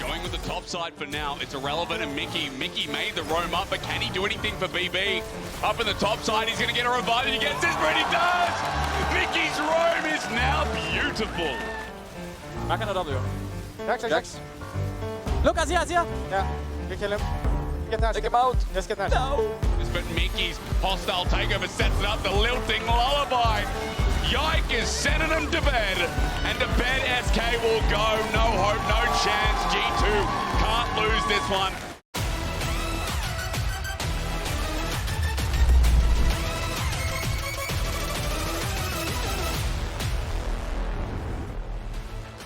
Going with the top side for now. It's irrelevant, and Mickey made the roam up, but can he do anything for BB? Up in the top side, he's going to get a revive, and he gets this, but he does! Mickey's roam is now beautiful. Back on the W. Jax. Look, Azir! Yeah, you kill him. Get Nash. Take him out. Just get Nash. No! But Mickey's hostile takeover sets it up, the lilting lullaby. Yike is sending him to bed, and to bed SK will go. No hope, no chance. G2 can't lose this one.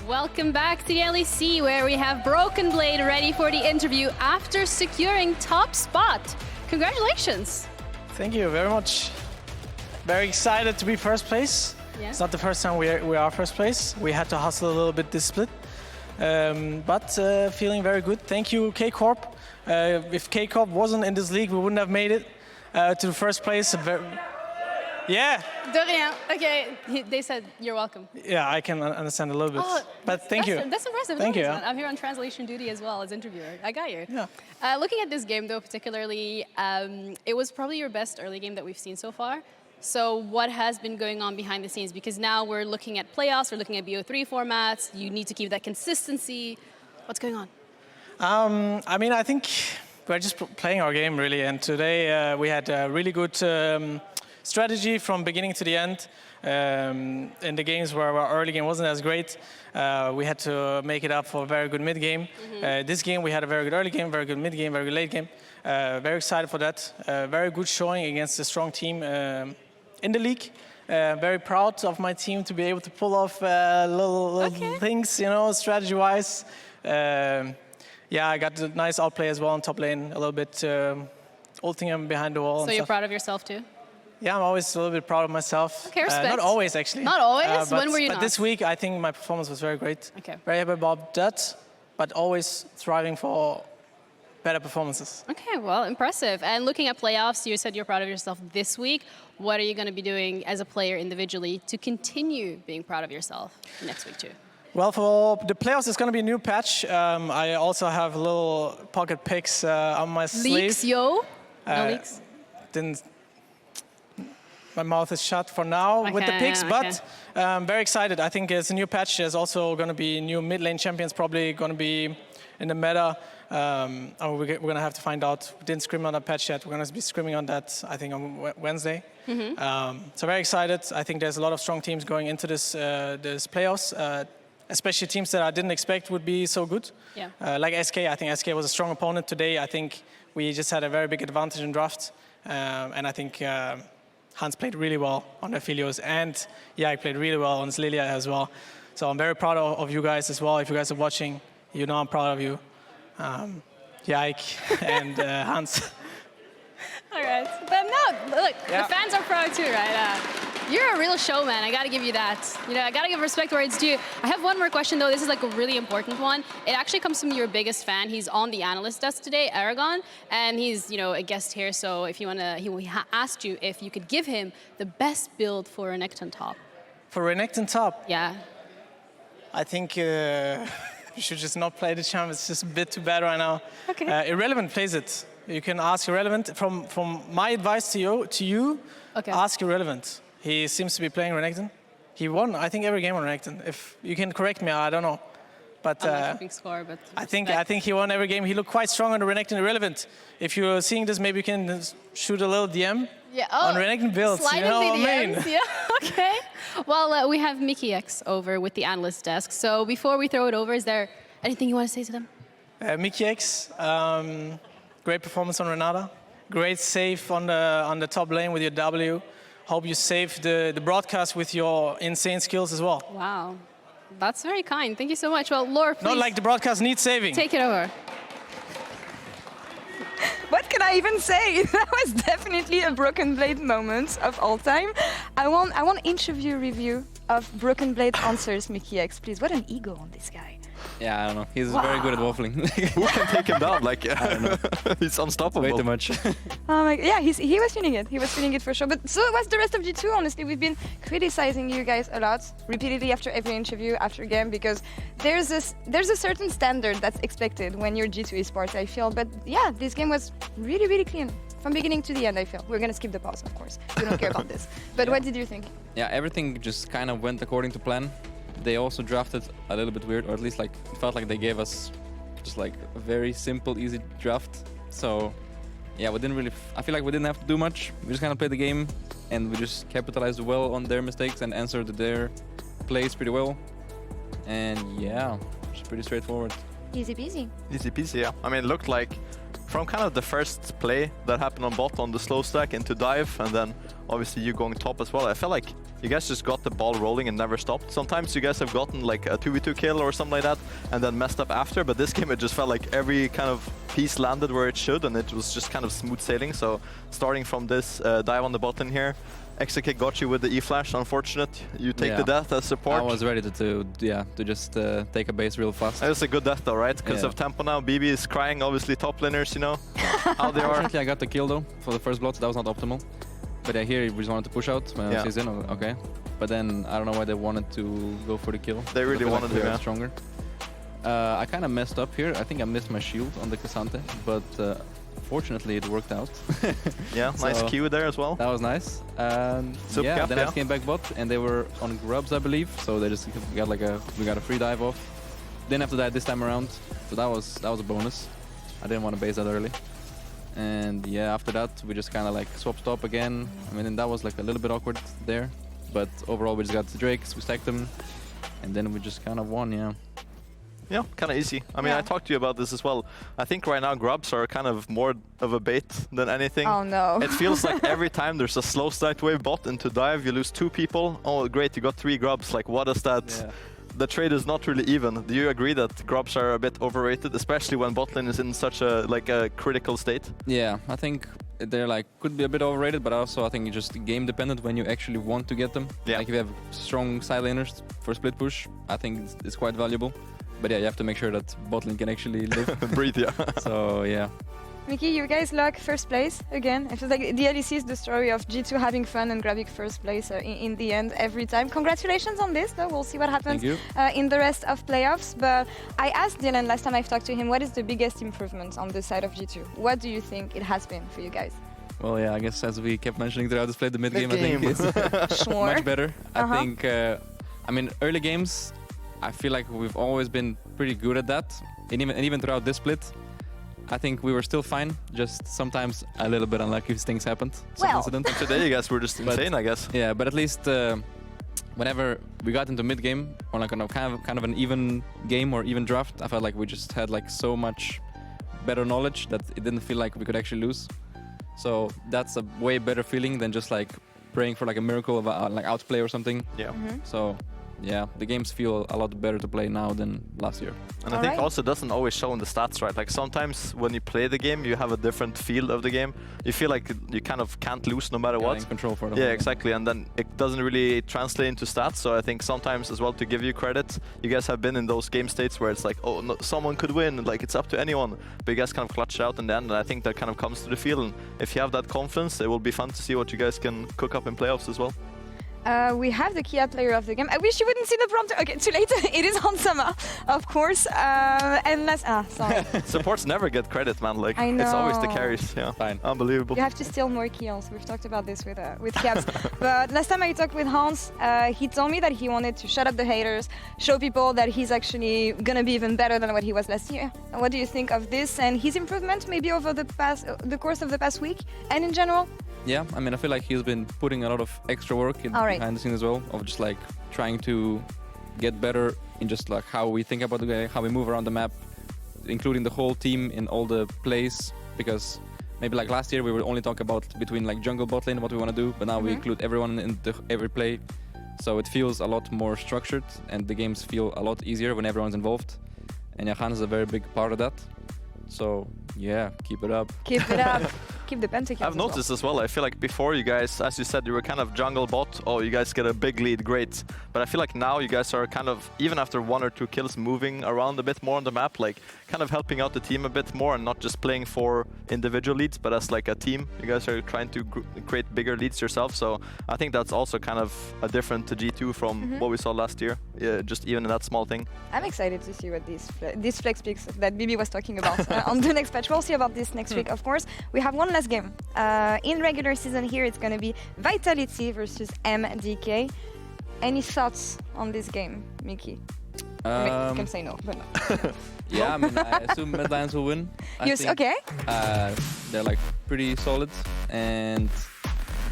Welcome back to the LEC, where we have Broken Blade ready for the interview after securing top spot. Congratulations. Thank you very much. Very excited to be first place. Yeah. It's not the first time we are first place. We had to hustle a little bit this split, but feeling very good. Thank you, K-Corp. If K-Corp wasn't in this league, we wouldn't have made it to the first place. Yeah. De rien. Okay, they said you're welcome. Yeah, I can understand a little bit. Oh, but thank you. That's impressive. Thank you. I'm here on translation duty as well as interviewer. I got you. Yeah. Looking at this game, though, particularly, it was probably your best early game that we've seen so far. So what has been going on behind the scenes? Because now we're looking at playoffs, we're looking at BO3 formats. You need to keep that consistency. What's going on? I mean, I think we're just playing our game, really. And today we had a really good strategy from beginning to the end. In the games where our early game wasn't as great, we had to make it up for a very good mid game. This game we had a very good early game, very good mid game, very good late game. Very excited for that. Very good showing against a strong team in the league. Very proud of my team to be able to pull off little things, you know, strategy-wise. Yeah, I got a nice outplay as well on top lane, a little bit ulting him behind the wall. So you're proud of yourself too? Yeah, I'm always a little bit proud of myself. Okay, respect. Not always, actually. Not always? When were you but not? this week, I think my performance was very great. Okay. Very happy about that, but always striving for better performances. Okay, well, impressive. And looking at playoffs, you said you're proud of yourself this week. What are you going to be doing as a player individually to continue being proud of yourself next week too? Well, for the playoffs, it's going to be a new patch. I also have little pocket picks on my sleeve. Leaks, yo? No leaks? My mouth is shut for now with the picks, but I'm very excited. I think it's a new patch. There's also going to be new mid lane champions probably going to be in the meta. We're going to have to find out. We didn't scrim on that patch yet. We're going to be scrimming on that, I think, on Wednesday. So very excited. I think there's a lot of strong teams going into this playoffs, especially teams that I didn't expect would be so good. Yeah. Like SK, I think SK was a strong opponent today. I think we just had a very big advantage in draft. And I think Hans played really well on the Aphelios, and Yike played really well on Lilia as well. So I'm very proud of you guys as well. If you guys are watching, you know I'm proud of you. Yike and Hans. All right. But no, look, the fans are proud too, right? You're a real showman. I got to give you that. You know, I got to give respect where it's due. I have one more question, though. This is like a really important one. It actually comes from your biggest fan. He's on the analyst desk today, Eragon, and he's, you know, a guest here. So if you want to, he asked you if you could give him the best build for Renekton top. For Renekton top? Yeah. I think you should just not play the champ. It's just a bit too bad right now. Okay. Irrelevant plays it. You can ask Irrelevant. From my advice to you, ask Irrelevant. He seems to be playing Renekton. He won, I think, every game on Renekton. If you can correct me, I don't know. But, I'm not keeping score, but I think he won every game. He looked quite strong on the Renekton Irrelevant. If you're seeing this, maybe you can shoot a little DM on Renekton builds. Slide you know what I mean? Yeah, okay. Well, we have Mickey X over with the analyst desk. So before we throw it over, is there anything you want to say to them? Mickey X, great performance on Renata. Great save on the top lane with your W. Hope you save the broadcast with your insane skills as well. Wow. That's very kind. Thank you so much. Well, Laure, please. Not like the broadcast needs saving. Take it over. What can I even say? That was definitely a Broken Blade moment of all time. I want interview review of Broken Blade answers, Mickey X, please. What an ego on this guy. Yeah, I don't know. He's very good at waffling. Who can take him down? Like, he's unstoppable. Way too much. Oh my, yeah, he was feeling it. He was feeling it for sure. But so was the rest of G2, honestly. We've been criticizing you guys a lot, repeatedly after every interview, after game, because there's a certain standard that's expected when you're G2 esports, I feel. But yeah, this game was really, really clean. From beginning to the end, I feel. We're going to skip the pause, of course. We don't care about this. But what did you think? Yeah, everything just kind of went according to plan. They also drafted a little bit weird, or at least like it felt like they gave us just like a very simple, easy draft. So yeah, we didn't really, I feel like we didn't have to do much. We just kind of played the game and we just capitalized well on their mistakes and answered their plays pretty well. And yeah, it's pretty straightforward. Easy peasy. Easy peasy, yeah. I mean, it looked like from kind of the first play that happened on bot on the slow stack into dive, and then obviously you going top as well, I felt like you guys just got the ball rolling and never stopped. Sometimes you guys have gotten like a 2v2 kill or something like that and then messed up after, but this game it just felt like every kind of piece landed where it should and it was just kind of smooth sailing. So starting from this dive on the bot lane here, Execute got you with the E-flash, unfortunate. You take the death as support. I was ready to just take a base real fast. That was a good death though, right? Because of tempo now, BB is crying, obviously top laners, you know, how they are. Unfortunately, I got the kill though for the first blood, so that was not optimal. But here we just wanted to push out when she's in, okay. But then I don't know why they wanted to go for the kill. They really wanted to, yeah. Stronger. I kind of messed up here. I think I missed my shield on the Cassante, but fortunately it worked out. Yeah, so nice Q there as well. That was nice. And yeah, then I came back bot and they were on grubs, I believe. So they just got like we got a free dive off. Didn't have to die this time around, so that was a bonus. I didn't want to base that early. And yeah, after that we just kind of like swapped top again. I mean, and that was like a little bit awkward there, but overall we just got the Drakes, we stacked them, and then we just kind of won, yeah. Yeah, kind of easy. I mean, I talked to you about this as well. I think right now grubs are kind of more of a bait than anything. Oh no. It feels like every time there's a slow stacked wave bot into dive, you lose 2 people. Oh great, you got 3 grubs. Like what is that? Yeah. The trade is not really even. Do you agree that grubs are a bit overrated, especially when bot lane is in such a a critical state? Yeah, I think they're like could be a bit overrated, but also I think it's just game dependent when you actually want to get them. Yeah. Like if you have strong side laners for split push, I think it's quite valuable. But yeah, you have to make sure that bot lane can actually live. Breathe, yeah. So yeah. Mickey, you guys luck first place again. It feels like the LEC is the story of G2 having fun and grabbing first place in the end every time. Congratulations on this, though. We'll see what happens in the rest of playoffs. But I asked Dylan last time I've talked to him, what is the biggest improvement on the side of G2? What do you think it has been for you guys? Well, yeah, I guess as we kept mentioning throughout this play, the mid game I think is much better. I think, I mean, early games, I feel like we've always been pretty good at that. And even throughout this split, I think we were still fine, just sometimes a little bit unlucky if things happened. Well, and today you guys were just insane, I guess. Yeah, but at least whenever we got into mid game or like kind of an even game or even draft, I felt like we just had like so much better knowledge that it didn't feel like we could actually lose. So that's a way better feeling than just like praying for like a miracle of like outplay or something. Yeah. So yeah, the games feel a lot better to play now than last year. And I think also it doesn't always show in the stats, right? Like sometimes when you play the game, you have a different feel of the game. You feel like you kind of can't lose no matter what. Control for it. Yeah, exactly. And then it doesn't really translate into stats. So I think sometimes as well, to give you credit, you guys have been in those game states where it's like, oh, no, someone could win. Like it's up to anyone. But you guys kind of clutch out in the end. And I think that kind of comes to the field. And if you have that confidence, it will be fun to see what you guys can cook up in playoffs as well. We have the Kia player of the game. I wish you wouldn't see the prompter. Okay, too late. It is Hansama, of course. And last, sorry. Supports never get credit, man. Like I know. It's always the carries. Yeah, fine, unbelievable. You have to steal more kills. We've talked about this with Caps. But last time I talked with Hans, he told me that he wanted to shut up the haters, show people that he's actually gonna be even better than what he was last year. And what do you think of this and his improvement, maybe over the course of the past week and in general? Yeah, I mean, I feel like he's been putting a lot of extra work behind the scenes as well, of just like trying to get better in just like how we think about the game, how we move around the map, including the whole team in all the plays. Because maybe like last year we would only talk about between like jungle bot lane what we want to do, but now we include everyone in every play. So it feels a lot more structured and the games feel a lot easier when everyone's involved. And Yahan is a very big part of that. So yeah, keep it up. Keep it up. keep the pentakills. I've noticed as well, I feel like before you guys, as you said, you were kind of jungle bot. Oh, you guys get a big lead, great. But I feel like now you guys are kind of, even after 1 or 2 kills, moving around a bit more on the map, like kind of helping out the team a bit more and not just playing for individual leads, but as like a team. You guys are trying to create bigger leads yourself. So I think that's also kind of a different to G2 from what we saw last year, just even in that small thing. I'm excited to see what these flex picks that Bibi was talking about on the next patch. We'll see about this next week, of course. We have one last game. In regular season here, it's going to be Vitality versus MDK. Any thoughts on this game, Mickey? You can say no, but no. Yeah, I mean, I assume Mad Lions will win. Yes, okay. They're like pretty solid, and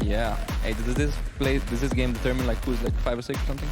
yeah. Hey, does this game determine like who's like 5 or 6 or something?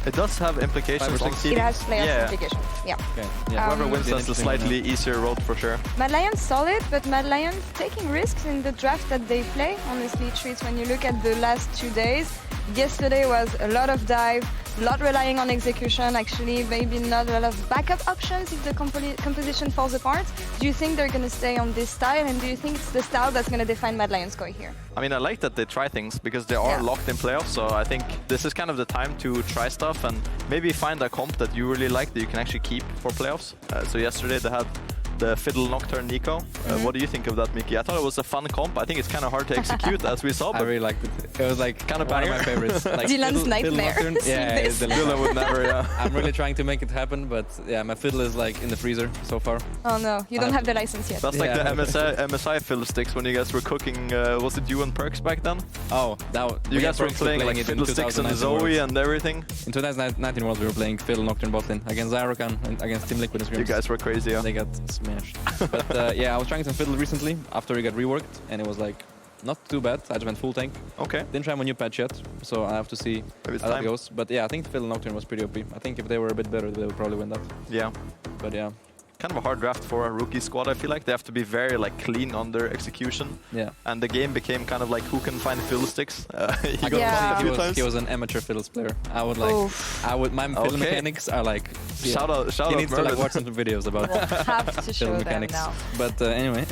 It does have implications on seeding. It has playoff implications, yeah. Okay. Yeah. Whoever wins has a slightly easier road for sure. Mad Lions solid, but Mad Lions taking risks in the draft that they play. Honestly, Treatz, when you look at the last 2 days, yesterday was a lot of dive, a lot relying on execution, actually maybe not a lot of backup options if the composition falls apart. Do you think they're going to stay on this style, and do you think it's the style that's going to define Mad Lions' score here? I mean, I like that they try things because they are locked in playoffs, so I think this is kind of the time to try stuff and maybe find a comp that you really like that you can actually keep for playoffs. So yesterday they had the Fiddle Nocturne Nico. What do you think of that, Mickey? I thought it was a fun comp. I think it's kind of hard to execute, as we saw. But I really liked it. It was like kind of one of my favorites. Like Dylan's nightmare. Yeah, Dylan would never, I'm really trying to make it happen, but yeah, my fiddle is like in the freezer so far. Oh no, you don't have the license yet. That's like the MSI fiddle sticks when you guys were cooking, was it you and Perks back then? Oh, you guys were playing like fiddle sticks and Zoe and everything? In 2019 Worlds we were playing Fiddle Nocturne bot lane against Eragon and against Team Liquid and Scrims. You guys were crazy, They got smashed. But yeah, I was trying some fiddle recently after we got reworked, and it was like not too bad. I just went full tank. Okay. Didn't try my new patch yet, so I have to see how that goes. But yeah, I think the Fiddle Nocturne was pretty OP. I think if they were a bit better, they would probably win that. Yeah. But yeah. Kind of a hard draft for a rookie squad, I feel like. They have to be very like clean on their execution. Yeah. And the game became kind of like who can find fiddle sticks. He got Yeah. a few times. He was an amateur fiddles player. I would like, my fiddle mechanics are like, shout out he needs to like Myrwn. watch some videos about We'll have to show fiddle them mechanics. now. But anyway.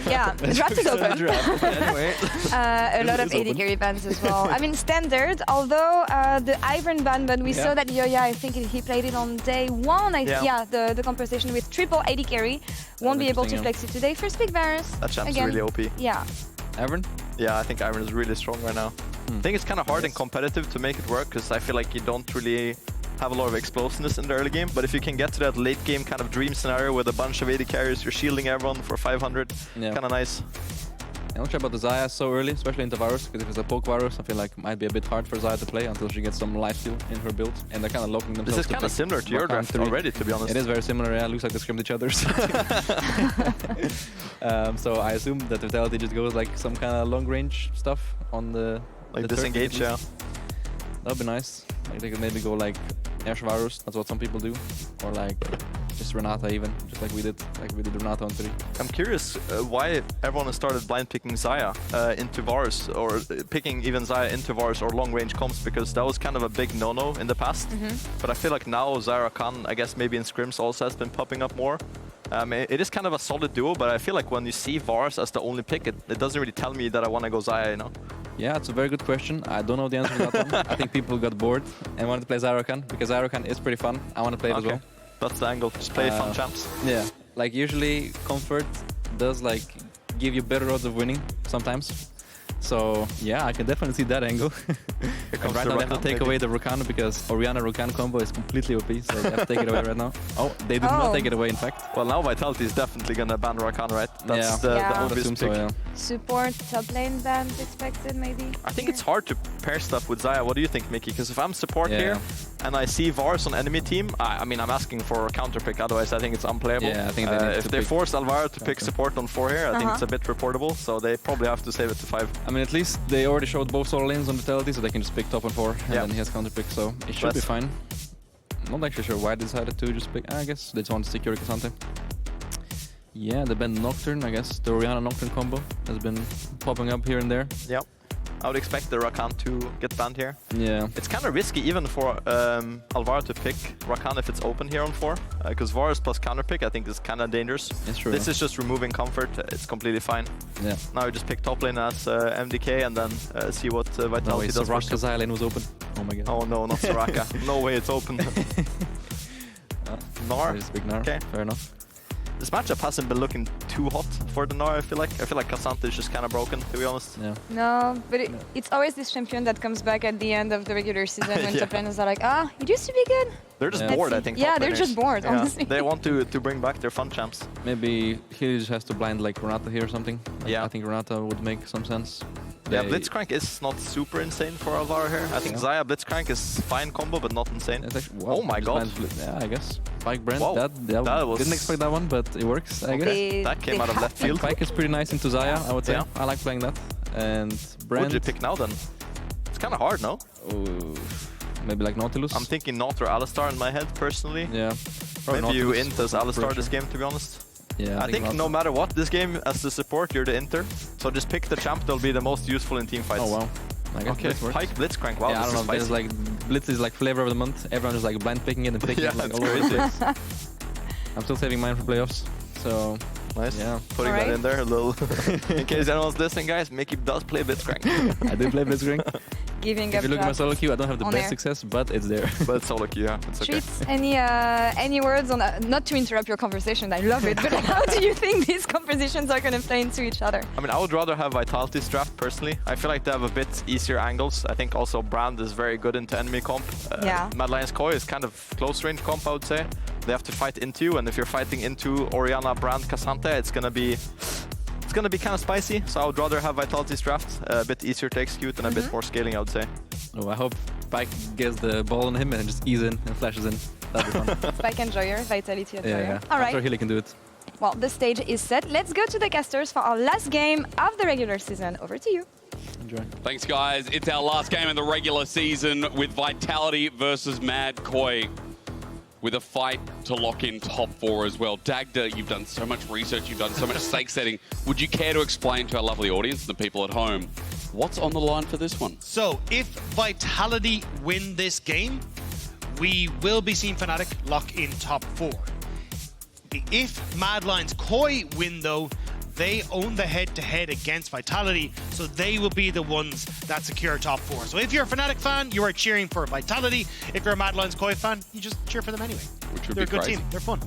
Yeah, the draft is open. Anyway. A lot of AD carry bans as well. I mean, standard, although the Ivern ban, but we saw that Elyoya, I think he played it on day 1. The conversation with triple AD carry. Won't be able to flex it today. First pick Varus. That champ's really OP. Yeah. Ivern? Yeah, I think Ivern is really strong right now. I think it's kind of hard and competitive to make it work because I feel like you don't really have a lot of explosiveness in the early game. But if you can get to that late game kind of dream scenario with a bunch of AD carriers, you're shielding everyone for 500, kind of nice. I'm not sure about the Xayah so early, especially into Varus, because if it's a poke Varus, I feel like it might be a bit hard for Xayah to play until she gets some lifesteal in her build, and they're kind of locking themselves. This is kind of similar to your draft already, to be honest. It is very similar, yeah. Looks like they scrimmed each other. So I assume that Vitality just goes like some kind of long range stuff on the like disengage, yeah. That'd be nice. Like they could maybe go like Ash Varus, that's what some people do, or like just Renata even, just like we did Renata on 3. I'm curious why everyone has started blind picking Xayah into Varus, or picking even Xayah into Varus or long range comps, because that was kind of a big no-no in the past. But I feel like now Xayah Khan, I guess maybe in scrims also has been popping up more. It is kind of a solid duo, but I feel like when you see Varus as the only pick, it doesn't really tell me that I want to go Xayah, you know? Yeah, it's a very good question. I don't know the answer to that one. I think people got bored and wanted to play Xayah Khan, because Xayah Khan is pretty fun. I want to play it as well. That's the angle. Just play fun champs. Yeah, like usually comfort does like give you better odds of winning sometimes. So yeah, I can definitely see that angle. Right now they have to take away the Rakan, because Orianna Rakan combo is completely OP, so they have to take it away right now. Oh, they did not take it away, in fact. Well, now Vitality is definitely gonna ban Rakan, right? That's the obvious pick. So, yeah. Support top lane bans expected, maybe? I think it's hard to pair stuff with Xayah. What do you think, Mickey? Because if I'm support here and I see Varus on enemy team, I mean, I'm asking for a counter pick, otherwise I think it's unplayable. Yeah, I think they if they force Alvaro to pick support on 4 here, I think it's a bit reportable, so they probably have to save it to 5. I mean, at least they already showed both solo lanes on Vitality, so they can just pick top on 4, and then he has counter pick, so it should be fine. Not actually sure why they decided to just pick. I guess they just want to secure Carzzy. Yeah, the banned Nocturne, I guess. The Orianna Nocturne combo has been popping up here and there. Yep. I would expect the Rakan to get banned here. Yeah. It's kind of risky even for Alvaro to pick Rakan if it's open here on 4. Because Varus plus counter pick I think is kind of dangerous. It's true. This is just removing comfort. It's completely fine. Yeah. Now we just pick top lane as MDK and then see what Vitality does. Soraka Xayah lane was open. Oh my god. Oh no, not Soraka. No way it's open. Gnar. There's big Gnar. Okay. Fair enough. This matchup hasn't been looking too hot for the Gnar, I feel like. I feel like Carzzy is just kind of broken, to be honest. Yeah. No, but it's always this champion that comes back at the end of the regular season when top laners are like, ah, it used to be good. They're just bored, I think. Yeah, they're just bored, honestly. They want to bring back their fun champs. Maybe he just has to blind like Renata here or something. Like, Yeah. I think Renata would make some sense. Yeah, Blitzcrank is not super insane for Alvaro here. I think Xayah Blitzcrank is fine combo, but not insane. It's actually, wow, Oh my god. Yeah, I guess. Pyke Brand, Wow. that was... didn't expect that one, but it works, I guess. That came out of left field. Pyke is pretty nice into Xayah, I would say. Yeah. I like playing that. And Brand... What would you pick now then? It's kind of hard, no? Ooh, maybe like Nautilus? I'm thinking Naut or Alistar in my head, personally. Yeah. Maybe you int as Alistar Pressure. this game, to be honest. Yeah, I think no matter what, this game, as the support, you're the inter. So just pick the champ that'll be the most useful in team fights. Oh wow. I guess Okay, this works. Pyke Blitzcrank, wow, Yeah, I this don't is know, there's spicy. like, Blitz is like flavor of the month. Everyone is like blind picking it and picking Yeah, it like it's all over the crazy. place. I'm still saving mine for playoffs, so... Nice. Yeah. Putting Alright. that in there a little. In case anyone's listening, guys, Mickey does play Blitzcrank. I do play Blitzcrank. Giving If up you look at my draft. solo queue, I don't have the on best air. success, but it's there. But it's all okay, yeah, it's okay. Treatz, any words on that? Not to interrupt your conversation, I love it, but how do you think these conversations are going to play into each other? I mean, I would rather have Vitality's draft, personally. I feel like they have a bit easier angles. I think also Brand is very good into enemy comp. Yeah. Mad Lions Koi is kind of close range comp, I would say. They have to fight into you, and if you're fighting into Orianna, Brand, Carzzy, it's gonna be kind of spicy. So I would rather have Vitality's draft, a bit easier to execute and a bit more scaling, I would say. Oh, I hope Pyke gets the ball on him and just ease in and flashes in. That'd be fun. Pyke and Enjoyer, Vitality Enjoyer. Yeah. All I'm right. sure Hilly can do it. Well, the stage is set. Let's go to the casters for our last game of the regular season. Over to you. Enjoy. Thanks, guys. It's our last game in the regular season with Vitality versus Mad Koi, with a fight to lock in top 4 as well. Dagda, you've done so much research, you've done so much stake setting. Would you care to explain to our lovely audience and the people at home what's on the line for this one? So, if Vitality win this game, we will be seeing Fnatic lock in top 4. If Mad Lions Koi win, though, they own the head-to-head against Vitality, so they will be the ones that secure top 4. So if you're a Fnatic fan, you are cheering for Vitality. If you're a Mad Lions Koi fan, you just cheer for them anyway. Which would They're be a good crazy. team. They're fun.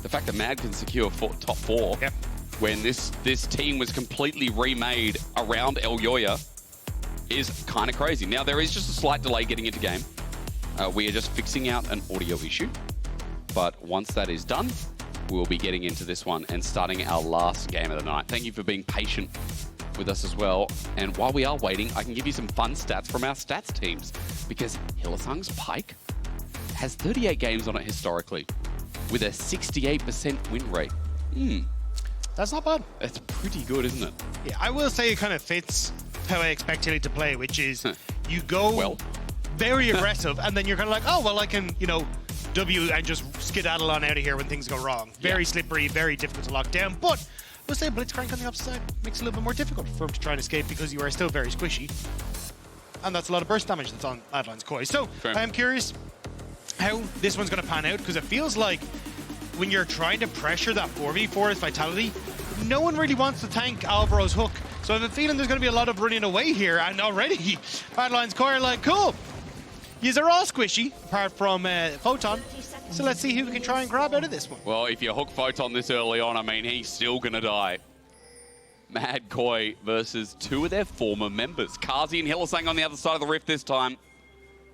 The fact that Mad can secure top 4 Yep. when this team was completely remade around Elyoya is kind of crazy. Now, there is just a slight delay getting into game. We are just fixing out an audio issue. But once that is done, we'll be getting into this one and starting our last game of the night. Thank you for being patient with us as well. And while we are waiting, I can give you some fun stats from our stats teams, because Hylissang's Pyke has 38 games on it historically with a 68% win rate. That's not bad. That's pretty good, isn't it? Yeah, I will say it kind of fits how I expect Hilly to play, which is you go very aggressive, and then you're kind of like, oh, well, I can, you know, W and just skedaddle on out of here when things go wrong. Very slippery, very difficult to lock down. But we'll say Blitzcrank on the opposite side makes it a little bit more difficult for him to try and escape, because you are still very squishy. And that's a lot of burst damage that's on Mad Lions Koi. So I am curious how this one's going to pan out, because it feels like when you're trying to pressure that 4v4 as Vitality, no one really wants to tank Alvaro's hook. So I have a feeling there's going to be a lot of running away here, and already Mad Lions Koi are like, cool. Yous are all squishy, apart from Photon. So let's see who we can try and grab out of this one. Well, if you hook Photon this early on, I mean, he's still going to die. Mad Koi versus 2 of their former members. Carzzy and Hylissang on the other side of the rift this time.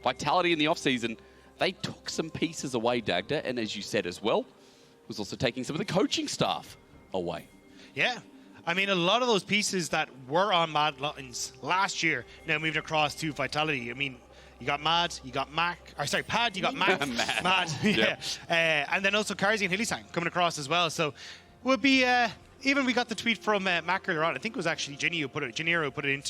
Vitality in the offseason, they took some pieces away, Dagda, and as you said as well, was also taking some of the coaching staff away. Yeah. I mean, a lot of those pieces that were on Mad Lions last year now moved across to Vitality. I mean, you got Mad, you got Mac, or sorry, Pad, you got Mac, Mad, yeah. And then also Carzzy and Hylissang coming across as well. So would be, even we got the tweet from Mac earlier on. I think it was actually Giniro put it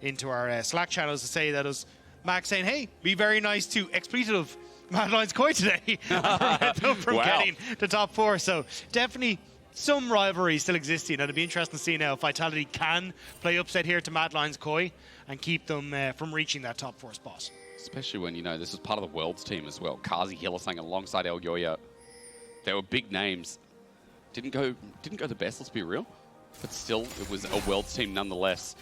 into our Slack channels to say that it was Mac saying, hey, be very nice to expletive Mad Lions Koi today from getting to top 4. So definitely some rivalry still existing, and it'd be interesting to see now if Vitality can play upset here to Mad Lions Koi. and keep them from reaching that top 4 spot. Especially when, you know, this was part of the Worlds team as well. Carzzy, Hylissang alongside Elyoya. They were big names. Didn't go the best, let's be real. But still, it was a Worlds team nonetheless.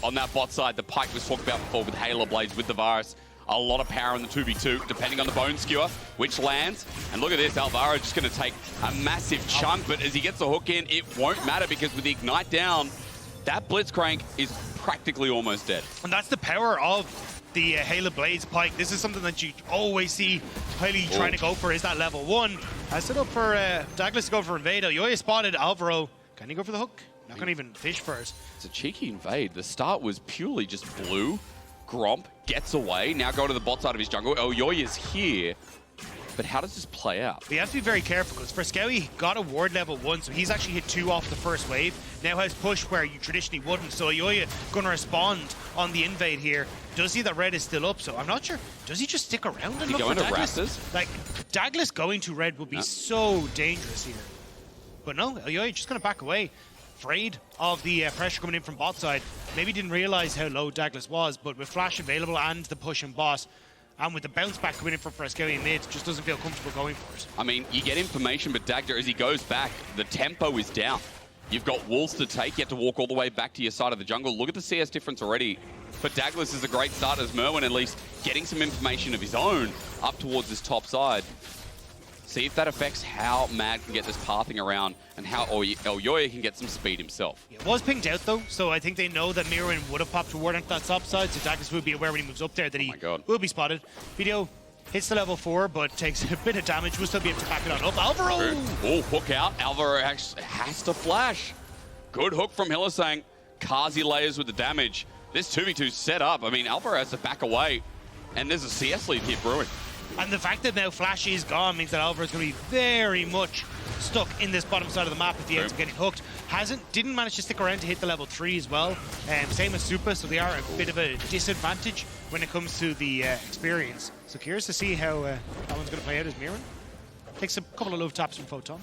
On that bot side, the Pyke was talked about before with Halo Blades, with the Varus. A lot of power in the 2v2, depending on the Bone Skewer, which lands. And look at this, Alvaro just going to take a massive chunk, but as he gets the hook in, it won't matter because with the Ignite down, that Blitzcrank is practically almost dead. And that's the power of the Halo Blades Pyke. This is something that you always see Hylie trying to go for, is that level 1. I set up for Daglas to go for invade. Elyoya spotted Alvaro. Can he go for the hook? Not going to even fish first. It's a cheeky invade. The start was purely just blue. Gromp gets away. Now go to the bot side of his jungle. Elyoya's here. But how does this play out? We have to be very careful because Fresskowy got a ward level 1, so he's actually hit 2 off the first wave. Now has push where you traditionally wouldn't, so Elyoya going to respond on the invade here. Does see that red is still up, so I'm not sure. Does he just stick around and look for Daglas? Like, Daglas going to red would be so dangerous here. But no, Elyoya just going to back away. Afraid of the pressure coming in from bot side. Maybe didn't realize how low Daglas was, but with flash available and the push and bot, and with the bounce back coming in from Fresskowy mid, just doesn't feel comfortable going for it. I mean, you get information, but Dagda, as he goes back, the tempo is down. You've got walls to take. You have to walk all the way back to your side of the jungle. Look at the CS difference already. But Daglas is a great start as Myrwn, at least getting some information of his own up towards this top side. See if that affects how Mad can get this pathing around and how Elyoya can get some speed himself. It was pinged out though, so I think they know that Myrwn would have popped a ward onto that top side, so Daglas will be aware when he moves up there that he will be spotted. Vetheo hits the level 4, but takes a bit of damage. We'll still be able to back it on up. Alvaro! Oh, hook out. Alvaro actually has to flash. Good hook from Hylissang. Carzzy layers with the damage. This 2v2 set up. I mean, Alvaro has to back away, and there's a CS lead here brewing. And the fact that now Flash is gone means that Alvaro's going to be very much stuck in this bottom side of the map if he ends up getting hooked. Didn't manage to stick around to hit the level 3 as well. Same as Supa, so they are a bit of a disadvantage when it comes to the experience. So curious to see how that one's going to play out as Myrwn. Takes a couple of love taps from Photon.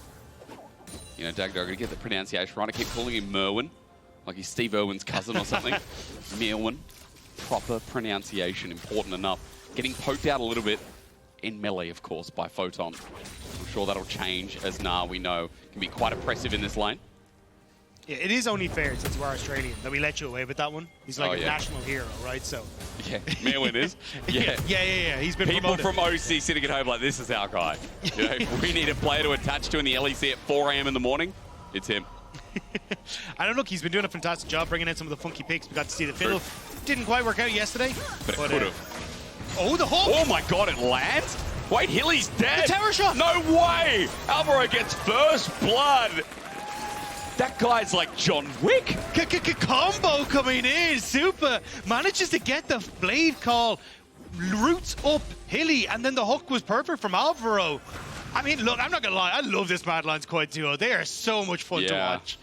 You know, Dagda, I'm going to get the pronunciation right. I keep calling him Myrwn, like he's Steve Irwin's cousin or something. Myrwn. Proper pronunciation, important enough. Getting poked out a little bit. In melee, of course, by Photon. I'm sure that'll change, as Gnar, we know, can be quite oppressive in this lane. Yeah, it is only fair, since we're Australian, that we let you away with that one. He's like a national hero, right? So. Yeah, Myrwn is. Yeah. Yeah. He's been People promoted. from OC sitting at home like, this is our guy. You know, if we need a player to attach to in the LEC at 4 AM in the morning, it's him. I don't look, he's been doing a fantastic job bringing in some of the funky picks. We got to see the fiddle. Didn't quite work out yesterday. But it could have. Oh, the hook! Oh my god, it lands? Wait, Hilly's dead! The tower shot! No way! Alvaro gets first blood! That guy's like John Wick! Combo coming in! Supa manages to get the blade call, roots up Hilly, and then the hook was perfect from Alvaro. I mean, look, I'm not gonna lie, I love this Mad Lions Quad duo. They are so much fun to watch.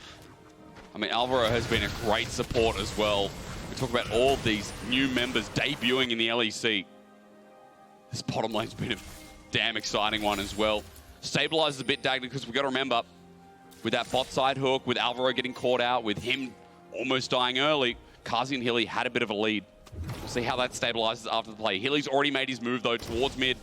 I mean, Alvaro has been a great support as well. We talk about all these new members debuting in the LEC. This bottom lane's been a damn exciting one as well. Stabilizes a bit, Dagda, because we've got to remember, with that bot side hook, with Alvaro getting caught out, with him almost dying early, Carzzy and Hilly had a bit of a lead. We'll see how that stabilizes after the play. Hilly's already made his move, though, towards mid.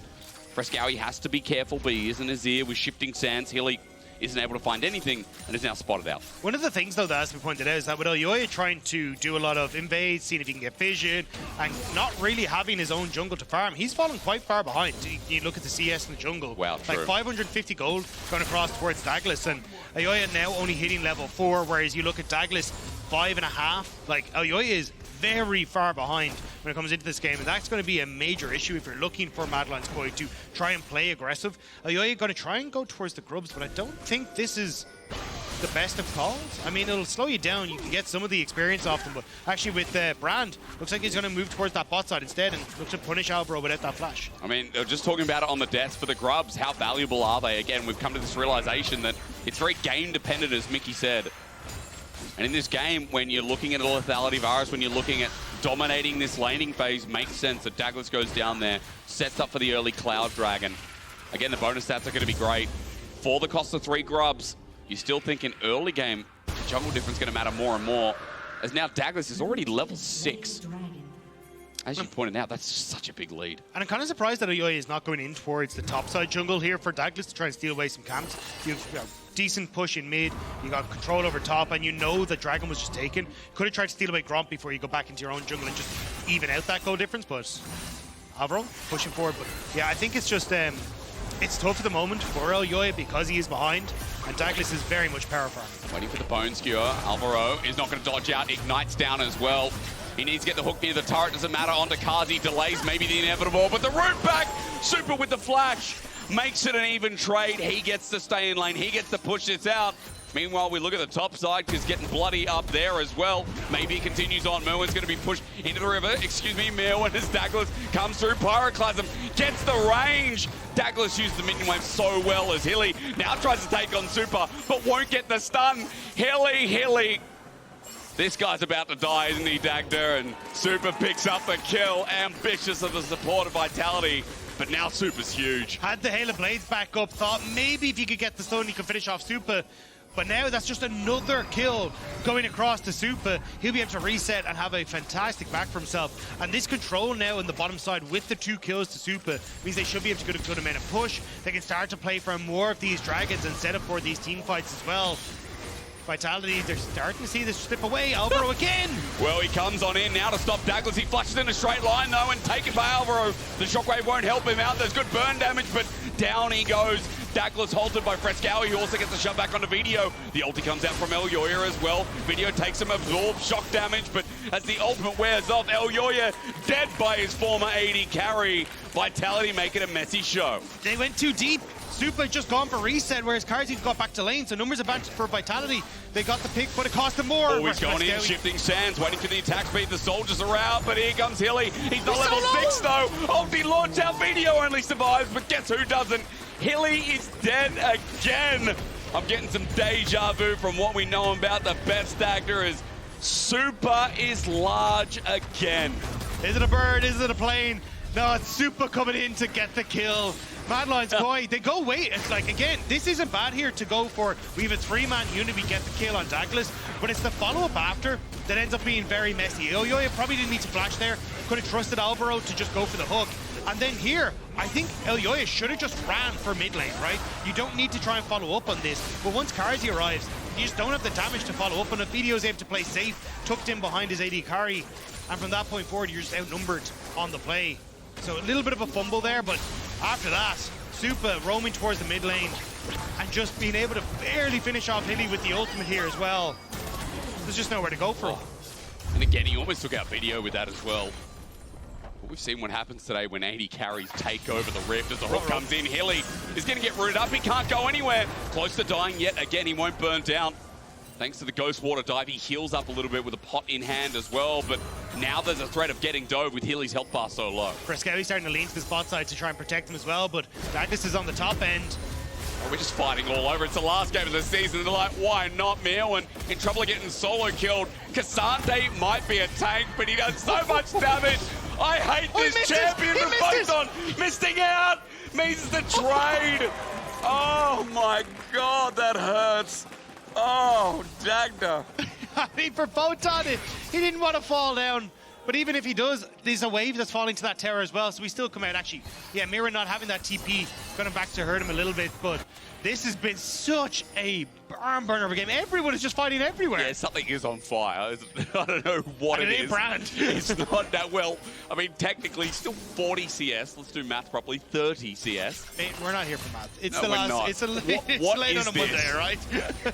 Fresskowy has to be careful, but he is an Azir with shifting sands. Hilly isn't able to find anything and is now spotted out. One of the things, though, that has been pointed out is that with Elyoya trying to do a lot of invades, seeing if he can get vision, and not really having his own jungle to farm, he's fallen quite far behind. You look at the CS in the jungle. Wow, like 550 gold going across towards Daglas, and Elyoya now only hitting level 4, whereas you look at Daglas, 5.5. Like, Elyoya is very far behind when it comes into this game, and that's going to be a major issue if you're looking for Mad Lions Koi to try and play aggressive. Elyoya going to try and go towards the grubs, but I don't think this is the best of calls. I mean, it'll slow you down. You can get some of the experience off them, but actually with Brand, looks like he's going to move towards that bot side instead and looks to punish Alvaro without that flash. I mean, just talking about it on the deaths for the grubs, how valuable are they? Again, we've come to this realization that it's very game dependent, as Mickey said. And in this game, when you're looking at a lethality Varus, when you're looking at dominating this laning phase, makes sense that Daglas goes down there, sets up for the early Cloud Dragon. Again, the bonus stats are going to be great. For the cost of 3 grubs, you still think in early game, jungle difference is going to matter more and more. As now Daglas is already level 6. As you pointed out, that's just such a big lead. And I'm kind of surprised that Elyoya is not going in towards the top side jungle here for Daglas to try and steal away some camps. You've got decent push in mid, you got control over top, and you know the Dragon was just taken. Could have tried to steal away Gromp before you go back into your own jungle and just even out that goal difference, but Alvaro pushing forward. But yeah, I think it's just, it's tough at the moment for Elyoya because he is behind, and Daglas is very much power farming. Waiting for the bone skewer. Alvaro is not going to dodge out. Ignite's down as well. He needs to get the hook near the turret. Doesn't matter. Onto Carzzy. Delays maybe the inevitable. But the root back. Supa with the flash. Makes it an even trade. He gets to stay in lane. He gets to push this out. Meanwhile, we look at the top side because getting bloody up there as well. Maybe he continues on. Myrwn's going to be pushed into the river. Excuse me, Myrwn as Daglas comes through. Pyroclasm gets the range. Daglas used the minion wave so well as Hilly now tries to take on Supa, but won't get the stun. Hilly. This guy's about to die, isn't he, Dagda? And Supa picks up the kill. Ambitious of the support of Vitality. But now Supa's huge. Had the Hail of Blades back up, thought maybe if he could get the stun, he could finish off Supa. But now that's just another kill going across to Supa. He'll be able to reset and have a fantastic back for himself. And this control now in the bottom side with the 2 kills to Supa means they should be able to get a good amount of push. They can start to play for more of these dragons and set up for these team fights as well. Vitality, they're starting to see this slip away. Alvaro again! Well, he comes on in now to stop Daglas. He flushes in a straight line, though, and taken by Alvaro. The shockwave won't help him out. There's good burn damage, but down he goes. Daglas halted by Fresskowy. He also gets the shove back onto Vetheo. The ulti comes out from Elyoya as well. Vetheo takes some absorbed shock damage, but as the ultimate wears off, Elyoya dead by his former AD carry. Vitality making a messy show. They went too deep. Supa just gone for reset, whereas Carzzy got back to lane, so numbers advantage for Vitality. They got the pick, but it cost them more. Oh, he's going in, shifting sands, waiting for the attack speed. The soldiers are out, but here comes Hilly. He's not level 6, though. Ulti launch out. Vetheo only survives, but guess who doesn't? Hilly is dead again. I'm getting some deja vu from what we know about the best actor is Supa is large again. Is it a bird? Is it a plane? No, it's Supa coming in to get the kill. Mad Lions Koi, they go wait. It's like, again, this isn't bad here to go for. We have a 3-man unit, we get the kill on Daglas, but it's the follow-up after that ends up being very messy. Elyoya probably didn't need to flash there. Could have trusted Alvaro to just go for the hook. And then here, I think Elyoya should have just ran for mid lane, right? You don't need to try and follow up on this. But once Carzzy arrives, you just don't have the damage to follow up on it. Vetheo is able to play safe, tucked in behind his AD carry. And from that point forward, you're just outnumbered on the play. So a little bit of a fumble there, but after that, Supa roaming towards the mid lane and just being able to barely finish off Hilly with the ultimate here as well. There's just nowhere to go for him. And again, he almost took out Vetheo with that as well. But we've seen what happens today when AD carries take over the rift as the hook comes in. Hilly is going to get rooted up. He can't go anywhere. Close to dying yet again. He won't burn down. Thanks to the Ghost Water dive, he heals up a little bit with a pot in hand as well, but now there's a threat of getting dove with Hilly's health bar so low. Fresskowy starting to lean to the spot side to try and protect him as well, but Dagdas is on the top end. Oh, we're just fighting all over. It's the last game of the season. They're like, why not? Myrwn in trouble of getting solo killed. Cassante might be a tank, but he does so much damage. I hate this champion for Photon. Missing out means the trade. Oh my God, that hurts. Oh, Dagda. I mean, for Photon, he didn't want to fall down. But even if he does, there's a wave that's falling to that tower as well. So we still come out, actually. Yeah, Myrwn not having that TP, going back to hurt him a little bit. But this has been such a barn burner of a game. Everyone is just fighting everywhere. Yeah, something is on fire. I don't know what it is. Brand. It's not that well. I mean, technically, still 40 CS. Let's do math properly. 30 CS. Mate, we're not here for math. It's no, the last. Not. It's what late is on a Monday, right?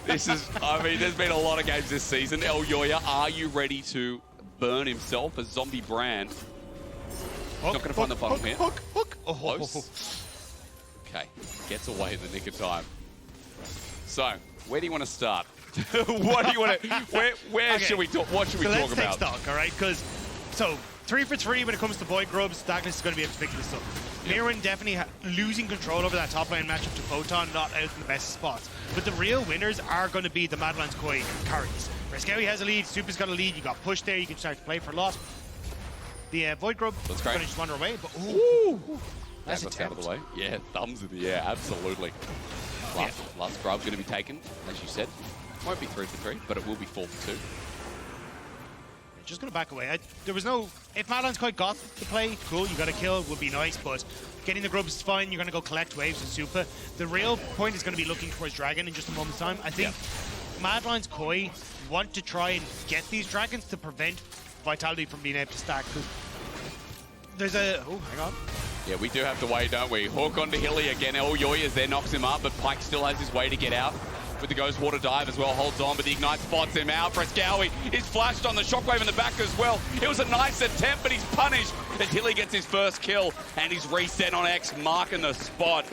This is. I mean, there's been a lot of games this season. Elyoya, are you ready to burn himself as zombie brand? Not going to find the bottom here. Hook. Oh. Close. Okay, gets away in the nick of time. So, where do you want to start? What do you want to? Where should we talk? What should we talk about? Let's take stock, all right? Because 3 for 3 when it comes to Void Grubs, Daglas is going to be able to pick this up. Myrwn definitely losing control over that top lane matchup to Photon, not out in the best spots. But the real winners are going to be the Mad Lions Koi carries. Fresskowy has a lead, Supa's got a lead, you got pushed there, you can start to play for loss. The Void Grub is going to just wander away, but ooh, that's out of the way. Yeah, thumbs in the air, absolutely. Last grub going to be taken, as you said. Won't be 3 for 3, but it will be 4 for 2. just going to back away. There was no... If Madeline's quite got the play, cool, you got a kill, would be nice, but getting the grubs is fine. You're going to go collect waves with Supa. The real point is going to be looking towards Dragon in just a moment's time. I think Madeline's Koi want to try and get these Dragons to prevent Vitality from being able to stack. There's a... Oh, hang on. Yeah, we do have to wait, don't we? Hook onto Hilly again. Elyoya is there, knocks him up, but Pyke still has his way to get out. With the Ghost Water Dive as well, holds on, but the Ignite spots him out. Fresskowy is flashed on the Shockwave in the back as well. It was a nice attempt, but he's punished as Hilly gets his first kill, and he's reset on X, marking the spot.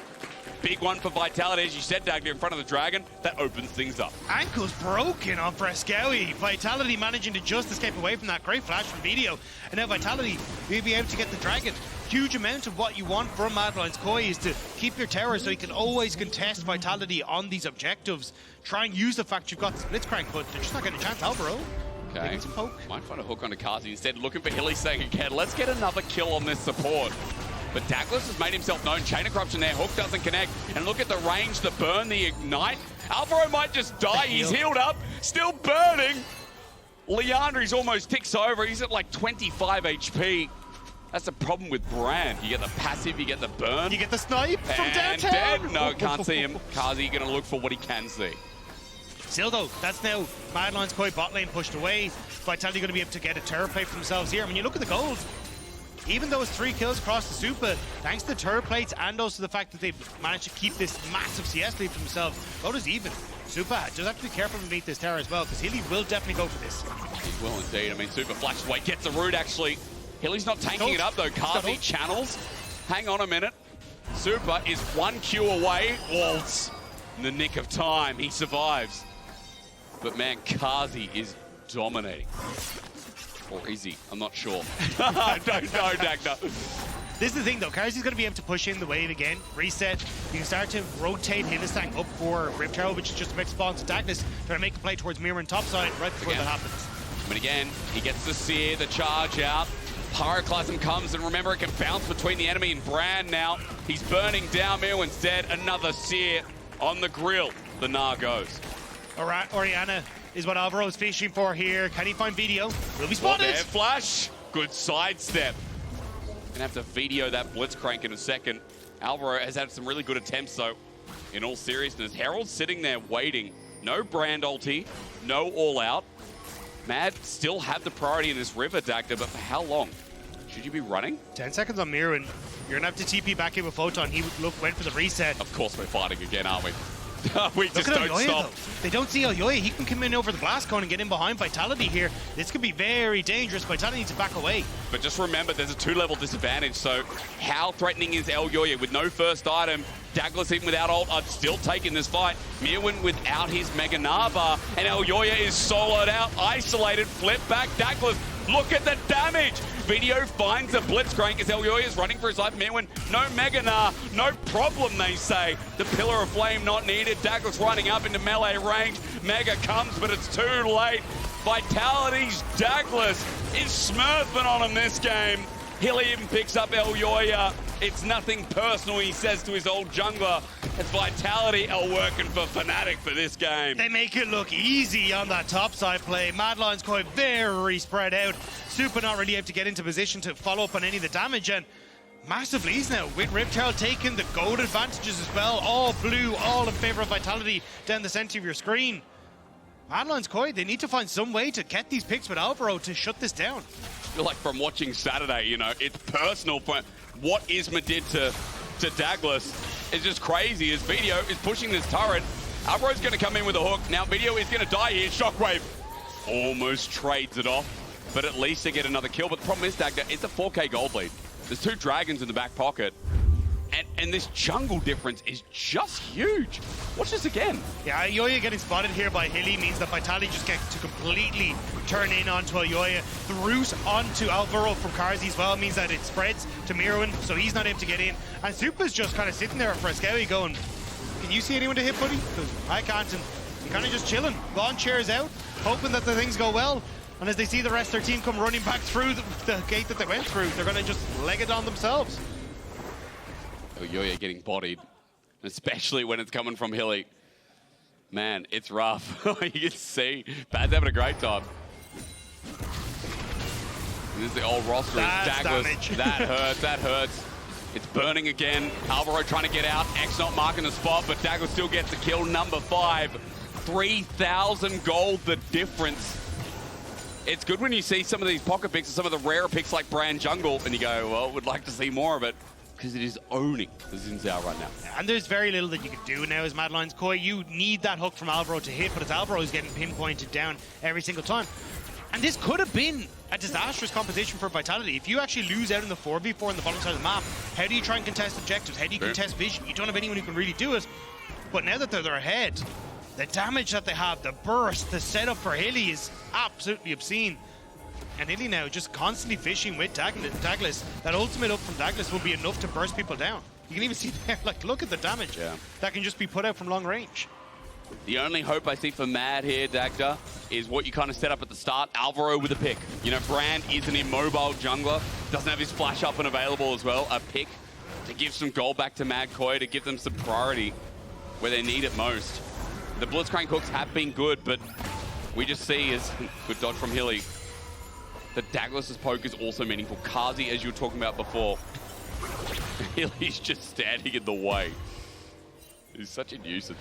Big one for Vitality, as you said, Dagda, in front of the Dragon. That opens things up. Ankle's broken on Fresskowy. Vitality managing to just escape away from that. Great flash from Vetheo. And now Vitality will be able to get the Dragon. Huge amount of what you want from Madeline's Koi is to keep your tower so you can always contest Vitality on these objectives. Try and use the fact you've got Blitzcrank, but they're just not getting a chance. Alvaro. Okay. Might find a hook onto Carzzy instead, looking for Hylissang again. Let's get another kill on this support. But Daglas has made himself known. Chain of Corruption there. Hook doesn't connect. And look at the range, the burn, the ignite. Alvaro might just die. He's healed up. Still burning. Leandri's almost ticks over. He's at like 25 HP. That's the problem with Brand. You get the passive, you get the burn. You get the snipe from downtown. Dead. No, can't see him. Carzzy going to look for what he can see. Still though, that's now Madeline's Koi bot lane pushed away. Vitality going to be able to get a turret play for themselves here. I mean, you look at the gold. Even though it's 3 kills across the Supa, thanks to the turret plates and also the fact that they've managed to keep this massive CS lead for themselves, gold is even. Supa does have to be careful beneath this tower as well, because Hilly will definitely go for this. He will indeed. I mean, Supa flashes away, gets the root actually. Hilly's not tanking it up though. Carzzy channels. Hang on a minute. Supa is 1 Q away. Waltz in the nick of time. He survives. But man, Carzzy is dominating. Or is he? I'm not sure. I don't know, Dagda. This is the thing though, Carzzy's going to be able to push in the wave again, reset. You can start to rotate Hylissang up for Rip Tower, which is just a mixed spawn to Daglas, trying to make a play towards Myrwn topside right before that happens. But again, he gets the sear, the charge out. Pyroclasm comes, and remember, it can bounce between the enemy and Brand now. He's burning down Myrwn instead. Another sear on the grill. The Gnar goes. Orianna is what Alvaro is fishing for here. Can he find Vetheo? Will be spotted. Well, there, flash. Good sidestep. Gonna have to Vetheo that Blitzcrank in a second. Alvaro has had some really good attempts, though. In all seriousness, Herald's sitting there waiting. No Brand ulti, no all out. Mad still have the priority in this river, Dagda, but for how long? Should you be running? 10 seconds on Myrwn. You're gonna have to TP back in with Photon. He went for the reset. Of course we're fighting again, aren't we? We just don't Elyoya, stop. Though. They don't see Elyoya. He can come in over the blast cone and get in behind Vitality here. This could be very dangerous. Vitality needs to back away. But just remember, there's a 2-level disadvantage, so how threatening is Elyoya with no first item? Daglas even without ult are still taking this fight. Myrwn without his Mega Gnar bar, and Elyoya is soloed out, isolated, flip back. Daglas, look at the damage! Vetheo finds a Blitzcrank as Elyoya is running for his life. Myrwn, no Mega Gnar, no problem, they say. The Pillar of Flame not needed. Daglas running up into melee range. Mega comes, but it's too late. Vitality's Daglas is smurfing on him this game. Hilly even picks up Elyoya. It's nothing personal, he says to his old jungler. It's Vitality are working for Fnatic for this game. They make it look easy on that topside play. Madeline's Koi very spread out. Supa not really able to get into position to follow up on any of the damage, and massive leads now with Riptail taking the gold advantages as well. All blue, all in favor of Vitality down the center of your screen. Madeline's Koi, they need to find some way to get these picks with Alvaro to shut this down. I feel like from watching Saturday, you know, it's personal for what Isma did to Daglas. It's just crazy as Vetheo is pushing this turret. Alvaro's going to come in with a hook. Now Vetheo is going to die here. Shockwave almost trades it off, but at least they get another kill. But the problem is, Dagda, it's a 4K gold lead. There's 2 dragons in the back pocket. And this jungle difference is just huge. Watch this again. Yeah, Elyoya getting spotted here by Hilly means that Vitality just get to completely turn in onto Elyoya. The route onto Alvaro from Carzzy as well means that it spreads to Myrwn, so he's not able to get in. And Supa's just kind of sitting there for Fresskowy going, can you see anyone to hit, buddy? Because I can't, and I'm kind of just chilling. Lawn chairs out, hoping that the things go well. And as they see the rest of their team come running back through the gate that they went through, they're going to just leg it on themselves. Elyoya getting bodied, especially when it's coming from Hilly. Man, it's rough. You can see, Bad's having a great time. This is the old roster. That's Daglas. damage. That hurts. That hurts. It's burning again. Alvaro trying to get out. X not marking the spot, but Daglas still gets the kill. Number 5. 3,000 gold, the difference. It's good when you see some of these pocket picks and some of the rare picks like Brand Jungle, and you go, well, would like to see more of it, because it is owning the Xin Zhao right now. And there's very little that you can do now as Mad Lions Koi. You need that hook from Alvaro to hit, but it's Alvaro who's getting pinpointed down every single time. And this could have been a disastrous composition for Vitality. If you actually lose out in the 4v4 on the bottom side of the map, how do you try and contest objectives? How do you contest vision? You don't have anyone who can really do it. But now that they're ahead, the damage that they have, the burst, the setup for Hilly is absolutely obscene. And Hilly now just constantly fishing with Daglas. That ultimate up from Daglas will be enough to burst people down. You can even see there, like, look at the damage that can just be put out from long range. The only hope I see for Mad here, Dagda, is what you kind of set up at the start. Alvaro with a pick. You know, Brand is an immobile jungler. Doesn't have his flash up and available as well. A pick to give some gold back to Mad Koi, to give them some priority where they need it most. The Blitzcrank hooks have been good, but we just see as good dodge from Hilly. that Daglas' poke is also meaningful. Carzzy, as you were talking about before, Hilly's just standing in the way. He's such a nuisance.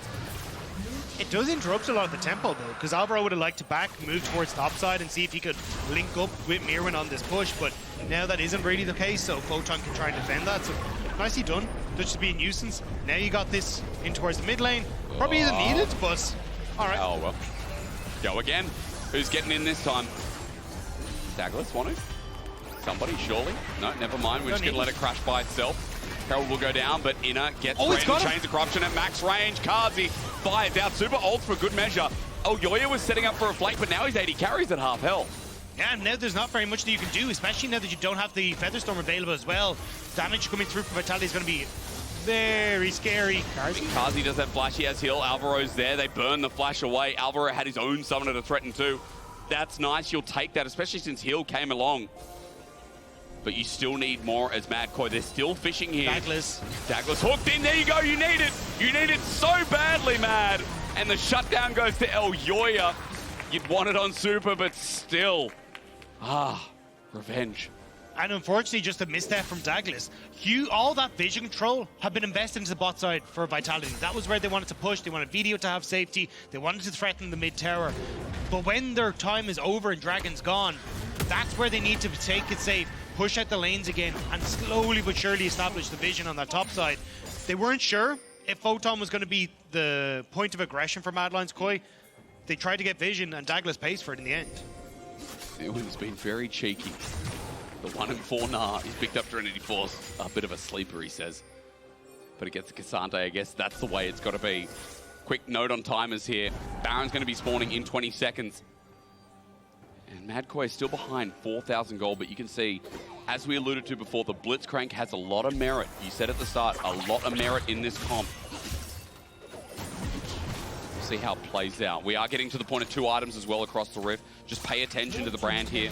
It does interrupt a lot of the tempo, though, because Alvaro would have liked to back, move towards top side, and see if he could link up with Myrwn on this push, but now that isn't really the case, so Photon can try and defend that. So nicely done. Just to be a nuisance. Now you got this in towards the mid lane. Probably isn't needed, but all right. Oh, well. Go again. Who's getting in this time? Daglas, want to? Somebody, surely? No, never mind. We're just going to let it crash by itself. Herald will go down, but Inner gets Chains of Corruption at max range. Carzzy fires out. Supa ults for good measure. Elyoya was setting up for a flank, but now he's 80 carries at half health. Yeah, and now there's not very much that you can do, especially now that you don't have the Featherstorm available as well. Damage coming through from Vitality is going to be very scary. Carzzy does have flash. He has heal. Alvaro's there. They burn the flash away. Alvaro had his own summoner to threaten too. That's nice. You'll take that, especially since heal came along. But you still need more as Mad Koi. They're still fishing here. Daglas hooked in. There you go. You need it. You need it so badly, Mad. And the shutdown goes to Elyoya. You'd want it on Supa, but still. Revenge. And unfortunately, just a misstep from Daglas. All that vision control have been invested into the bot side for Vitality. That was where they wanted to push. They wanted Vetheo to have safety. They wanted to threaten the mid tower. But when their time is over and Dragon's gone, that's where they need to take it safe, push out the lanes again, and slowly but surely establish the vision on that top side. They weren't sure if Photon was going to be the point of aggression for Mad Lions Koi. They tried to get vision, and Daglas pays for it in the end. Myrwn's been very cheeky. The 1 and 4 Gnar. He's picked up Trinity Force. A bit of a sleeper, he says. But against Cassante, I guess that's the way it's got to be. Quick note on timers here. Baron's going to be spawning in 20 seconds. And Mad Koi is still behind 4,000 gold, but you can see, as we alluded to before, the Blitzcrank has a lot of merit. You said at the start, a lot of merit in this comp. We'll see how it plays out. We are getting to the point of 2 items as well across the rift. Just pay attention to the brand here.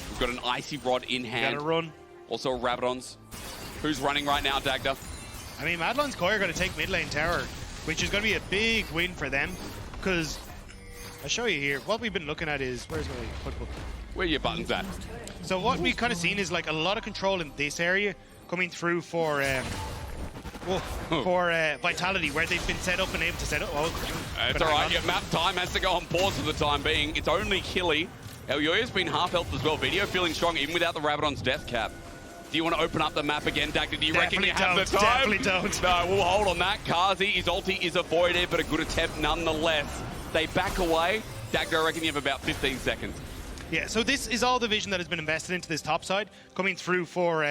We've got an Icy Rod in hand. Gotta run. Also a Rabadon's. Who's running right now, Dagda? I mean, Mad Lions Koi are going to take mid lane tower, which is going to be a big win for them, because I'll show you here. What we've been looking at is, where's my footbook? Where are your buttons at? So what we've kind of seen is like a lot of control in this area coming through for Vitality, where they've been set up and able to set up. It's all right. Your map time has to go on pause for the time being. It's only Hilly. Elyoya's been half health as well. Vetheo feeling strong even without the Rabadon's death cap. Do you want to open up the map again, Dagda? Do you reckon you have the time? Definitely don't. No, we'll hold on that. Carzzy, his ulti is avoided, but a good attempt nonetheless. They back away. Dagda, I reckon you have about 15 seconds. Yeah, so this is all the vision that has been invested into this top side, coming through for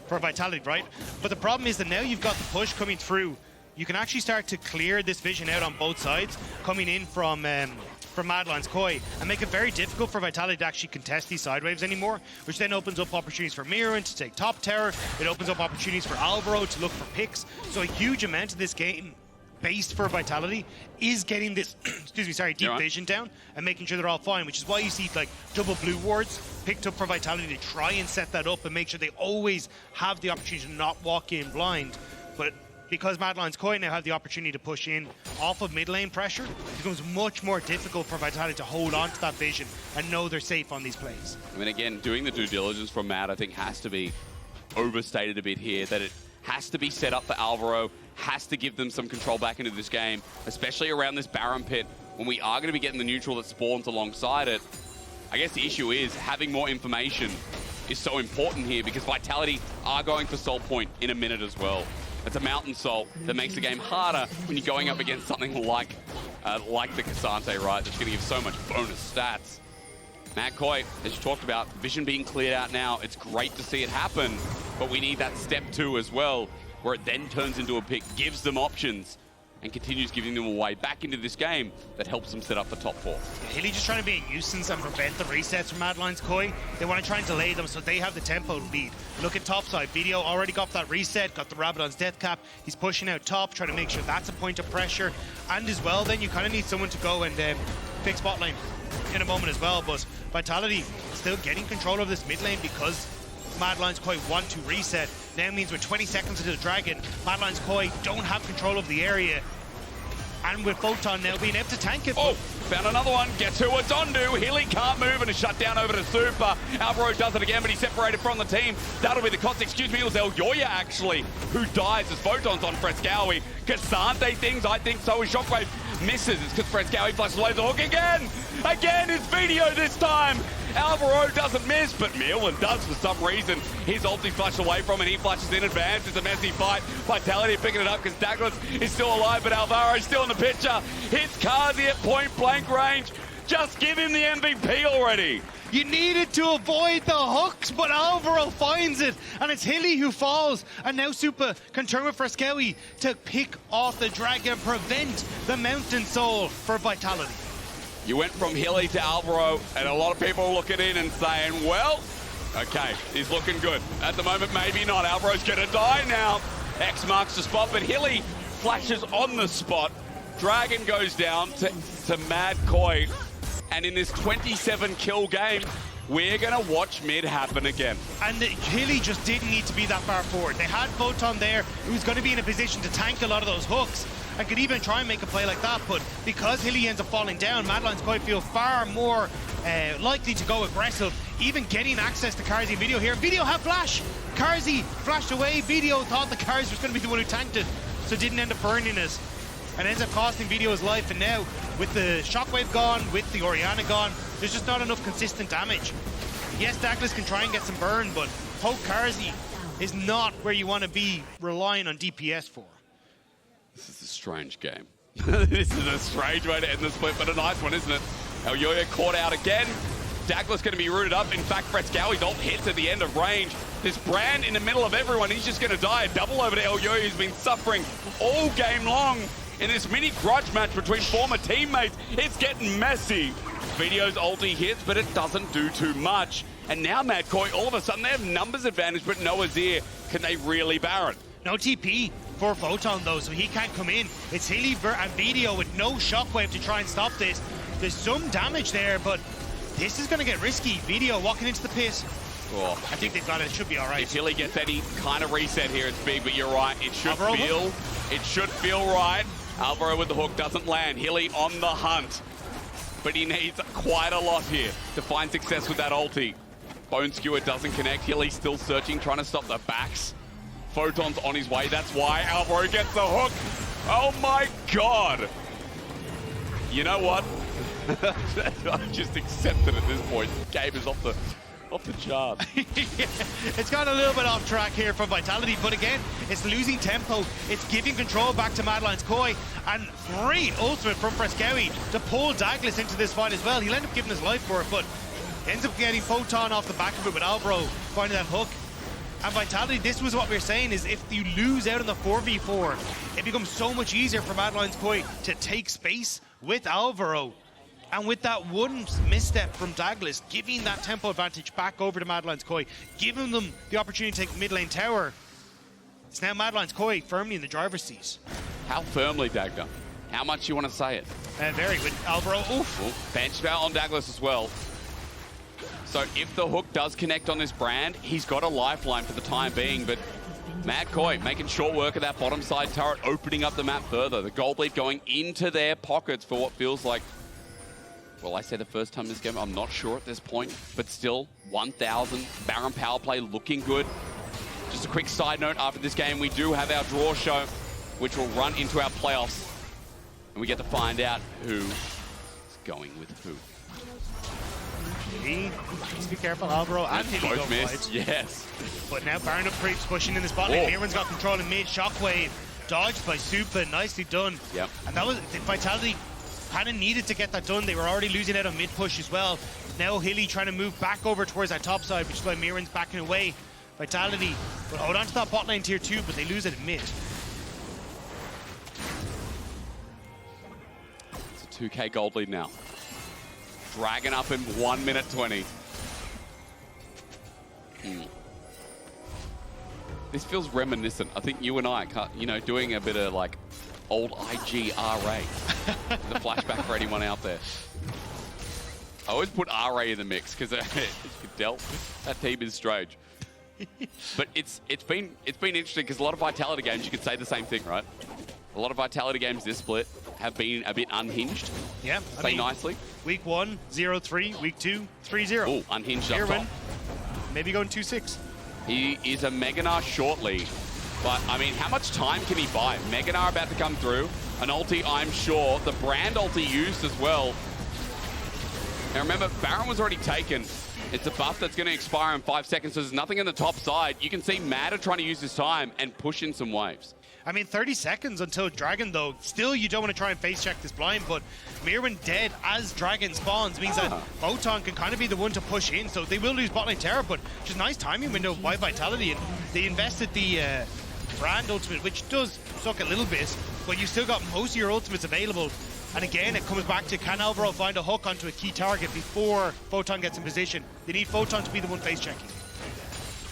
Vitality, right? But the problem is that now you've got the push coming through. You can actually start to clear this vision out on both sides, coming in from Mad Lions Koi, and make it very difficult for Vitality to actually contest these side waves anymore, which then opens up opportunities for Myrwn to take top tower. It opens up opportunities for Alvaro to look for picks. So a huge amount of this game based for Vitality is getting this deep vision down and making sure they're all fine, which is why you see like double blue wards picked up for Vitality to try and set that up and make sure they always have the opportunity to not walk in blind. But because Mad Lions Koi now have the opportunity to push in off of mid lane pressure, it becomes much more difficult for Vitality to hold on to that vision and know they're safe on these plays. I mean, again, doing the due diligence from Mad, I think, has to be overstated a bit here, that it has to be set up for Alvaro, has to give them some control back into this game, especially around this Baron pit, when we are going to be getting the neutral that spawns alongside it. I guess the issue is having more information is so important here, because Vitality are going for Soul Point in a minute as well. It's a Mountain Soul that makes the game harder when you're going up against something like the Carzzy, right? That's going to give so much bonus stats. Mad Koi, as you talked about, vision being cleared out now. It's great to see it happen, but we need that step 2 as well, where it then turns into a pick, gives them options, and continues giving them a way back into this game that helps them set up the top 4. Hilly just trying to be a nuisance and prevent the resets from Mad Lions Koi. They want to try and delay them so they have the tempo lead. Look at topside. Vetheo already got that reset, got the Rabadon's death cap. He's pushing out top, trying to make sure that's a point of pressure. And as well, then you kind of need someone to go and fix bot lane in a moment as well. But Vitality still getting control of this mid lane because Mad Lions Koi want to reset. Now means with 20 seconds into the Dragon, Mad Lions Koi don't have control of the area. And with Photon now being able to tank it. Oh, found another one. Gets who it's on to. Hilly can't move and is shut down over to Supa. Alvaro does it again, but he's separated from the team. That'll be the cost. Excuse me, it was Elyoya actually who dies as Photon's on Fresskowy. Carzzy things, I think so is Shockwave. Misses. It's because Fresskowy flushes away the hook again. Again, it's Vetheo this time. Alvaro doesn't miss, but Myrwn does for some reason. His ulti flushed away from it. He flushes in advance. It's a messy fight. Vitality picking it up because Daglas is still alive, but Alvaro's still in the picture. Hits Carzzy at point blank range. Just give him the MVP already. You needed to avoid the hooks, but Alvaro finds it, and it's Hilly who falls. And now Supa can turn with Fresskowy to pick off the Dragon, prevent the Mountain Soul for Vitality. You went from Hilly to Alvaro, and a lot of people are looking in and saying, well, okay, he's looking good. At the moment, maybe not. Alvaro's gonna die now. X marks the spot, but Hilly flashes on the spot. Dragon goes down to Mad Koi. And in this 27 kill game, we're gonna watch mid happen again. And Hilly just didn't need to be that far forward. They had Photon there, who's gonna be in a position to tank a lot of those hooks and could even try and make a play like that, but because Hilly ends up falling down, Mad Lions Koi feel far more likely to go aggressive, even getting access to Carzzy. Vetheo here. Vetheo have flash! Carzzy flashed away. Vetheo thought the Carzzy was going to be the one who tanked it, so didn't end up burning it. And ends up costing Vetheo his life, and now, with the Shockwave gone, with the Orianna gone, there's just not enough consistent damage. Yes, Daglas can try and get some burn, but poke Carzzy is not where you want to be relying on DPS for. This is a strange game. This is a strange way to end the split, but a nice one, isn't it? Elyoya caught out again. Daglas going to be rooted up. In fact, Fresskowy's ult hits at the end of range. This Brand in the middle of everyone, he's just going to die. A double over to Elyoya, who's been suffering all game long in this mini grudge match between former teammates. It's getting messy. Vetheo's ulti hits, but it doesn't do too much. And now Mad Koi, all of a sudden, they have numbers advantage, but no Azir. Can they really Baron? No TP for Photon though, so he can't come in. It's Hilly and Vetheo with no Shockwave to try and stop this. There's some damage there, but this is going to get risky. Vetheo walking into the pit. Oh, I think they've got it. It should be all right. If Hilly gets any kind of reset here, it's big, but you're right. It should feel right. Alvaro with the hook doesn't land. Hilly on the hunt, but he needs quite a lot here to find success with that ulti. Bone Skewer doesn't connect. Hilly's still searching, trying to stop the backs. Photon's on his way. That's why Alvaro gets the hook. Oh my God. You know what? I just accepted at this point. Game is off the chart. It's got a little bit off track here for Vitality, but again, it's losing tempo. It's giving control back to Mad Lions Koi, and great ultimate from Fresskowy to pull Daglas into this fight as well. He'll end up giving his life for it, but ends up getting Photon off the back of it with Alvaro finding that hook. And Vitality, this was what we were saying, is if you lose out in the 4v4, it becomes so much easier for Mad Lions Koi to take space with Alvaro. And with that one misstep from Daglas, giving that tempo advantage back over to Mad Lions Koi, giving them the opportunity to take mid lane tower, it's now Mad Lions Koi firmly in the driver's seat. How firmly, Dagda? How much you want to say it? Very good. Alvaro, oof. Well, bench out on Daglas as well. So if the hook does connect on this Brand, he's got a lifeline for the time being, but MDK making short work of that bottom side turret, opening up the map further. The gold lead going into their pockets for what feels like, well, I say the first time this game, I'm not sure at this point, but still 1,000. Baron power play looking good. Just a quick side note, after this game, we do have our draw show, which will run into our playoffs. And we get to find out who is going with who. Please be careful, Alvaro and Hilly go missed, yes. But now Baron up creeps pushing in this bot lane. Myrwn's got control in mid. Shockwave dodged by Supa, nicely done. Yep. And that was the Vitality kind of needed to get that done. They were already losing out on mid push as well. Now Hilly trying to move back over towards that top side, which is why Myrwn's backing away. Vitality will hold on to that bot lane tier 2, but they lose it at mid. It's a 2k gold lead now. Dragon up in 1 minute 20. This feels reminiscent. I think you and I, you know, doing a bit of like old IGRA. The flashback for anyone out there. I always put RA in the mix because that team is strange. But it's been interesting because a lot of Vitality games, you could say the same thing, right? A lot of Vitality games this split have been a bit unhinged. Yeah, I mean, nicely. Week 1, 0-3. Week 2, 3-0. Oh, unhinged up top. Maybe going 2-6. He is a Mega Gnar shortly, but I mean, how much time can he buy? Mega Gnar about to come through. An ulti, I'm sure. The brand ulti used as well. Now remember, Baron was already taken. It's a buff that's going to expire in 5 seconds, so there's nothing in the top side. You can see Madder trying to use his time and push in some waves. I mean, 30 seconds until Dragon, though. Still, you don't want to try and face check this blind, but Myrwn dead as Dragon spawns means that Photon can kind of be the one to push in, so they will lose bot lane terror, but just nice timing window by Vitality, and they invested the brand ultimate, which does suck a little bit, but you still got most of your ultimates available. And again, it comes back to, can Alvaro find a hook onto a key target before Photon gets in position? They need Photon to be the one face checking.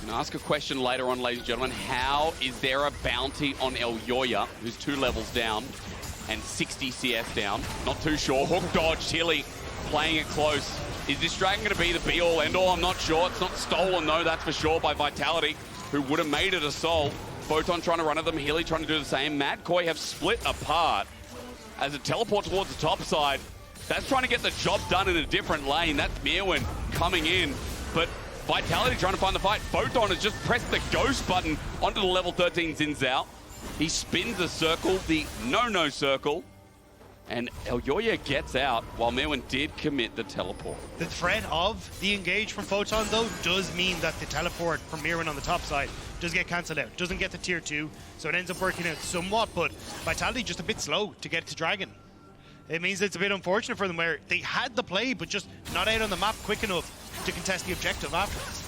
I'm going to ask a question later on, ladies and gentlemen. How is there a bounty on Elyoya, who's 2 levels down and 60 CS down? Not too sure. Hook dodge, Hilly playing it close. Is this Dragon going to be the be-all, end-all? I'm not sure. It's not stolen, though, that's for sure, by Vitality, who would have made it a soul. Photon trying to run at them, Hilly trying to do the same. MDK have split apart as it teleports towards the top side. That's trying to get the job done in a different lane. That's Myrwn coming in, but Vitality trying to find the fight. Photon has just pressed the ghost button onto the level 13 Xin Zhao. He spins a circle, the no-no circle, and Elyoya gets out while Myrwn did commit the teleport. The threat of the engage from Photon, though, does mean that the teleport from Myrwn on the top side does get cancelled out. Doesn't get to tier 2, so it ends up working out somewhat, but Vitality just a bit slow to get to Dragon. It means it's a bit unfortunate for them where they had the play, but just not out on the map quick enough to contest the objective afterwards.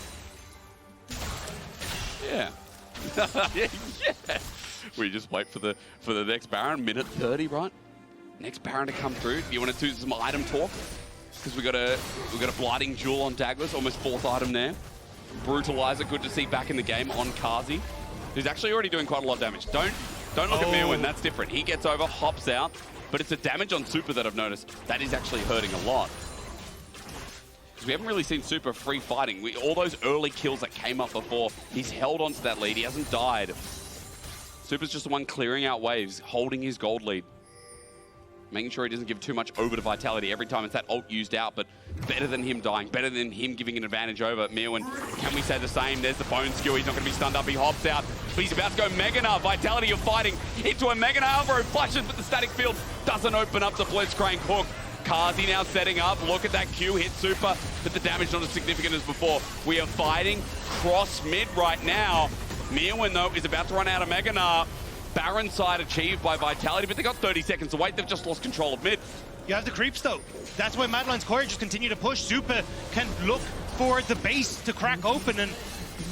Yeah. Yeah. We just wait for the next Baron, minute 30, right? Next Baron to come through. You want to do some item talk? Because we got a blighting jewel on Daglas, almost 4th item there. Brutalizer, good to see back in the game on Carzzy, who's actually already doing quite a lot of damage. Don't look at Myrwn, that's different. He gets over, hops out, but it's the damage on Supa that I've noticed that is actually hurting a lot. Because we haven't really seen Supa free fighting. All those early kills that came up before, he's held onto that lead. He hasn't died. Supa's just the one clearing out waves, holding his gold lead. Making sure he doesn't give too much over to Vitality every time it's that ult used out, but better than him dying, better than him giving an advantage over Myrwn. Can we say the same? There's the bone skew. He's not going to be stunned up. He hops out, but he's about to go Mega Gnar. Vitality are fighting into a Mega Gnar. Alvaro flashes, but the static field doesn't open up the Blitzcrank hook. Carzzy now setting up. Look at that Q hit Supa, but the damage not as significant as before. We are fighting cross mid right now. Myrwn, though, is about to run out of Mega Gnar. Baron side achieved by Vitality, but they got 30 seconds to wait. They've just lost control of mid. You have the creeps, though. That's why Madeline's core just continue to push. Supa can look for the base to crack open, and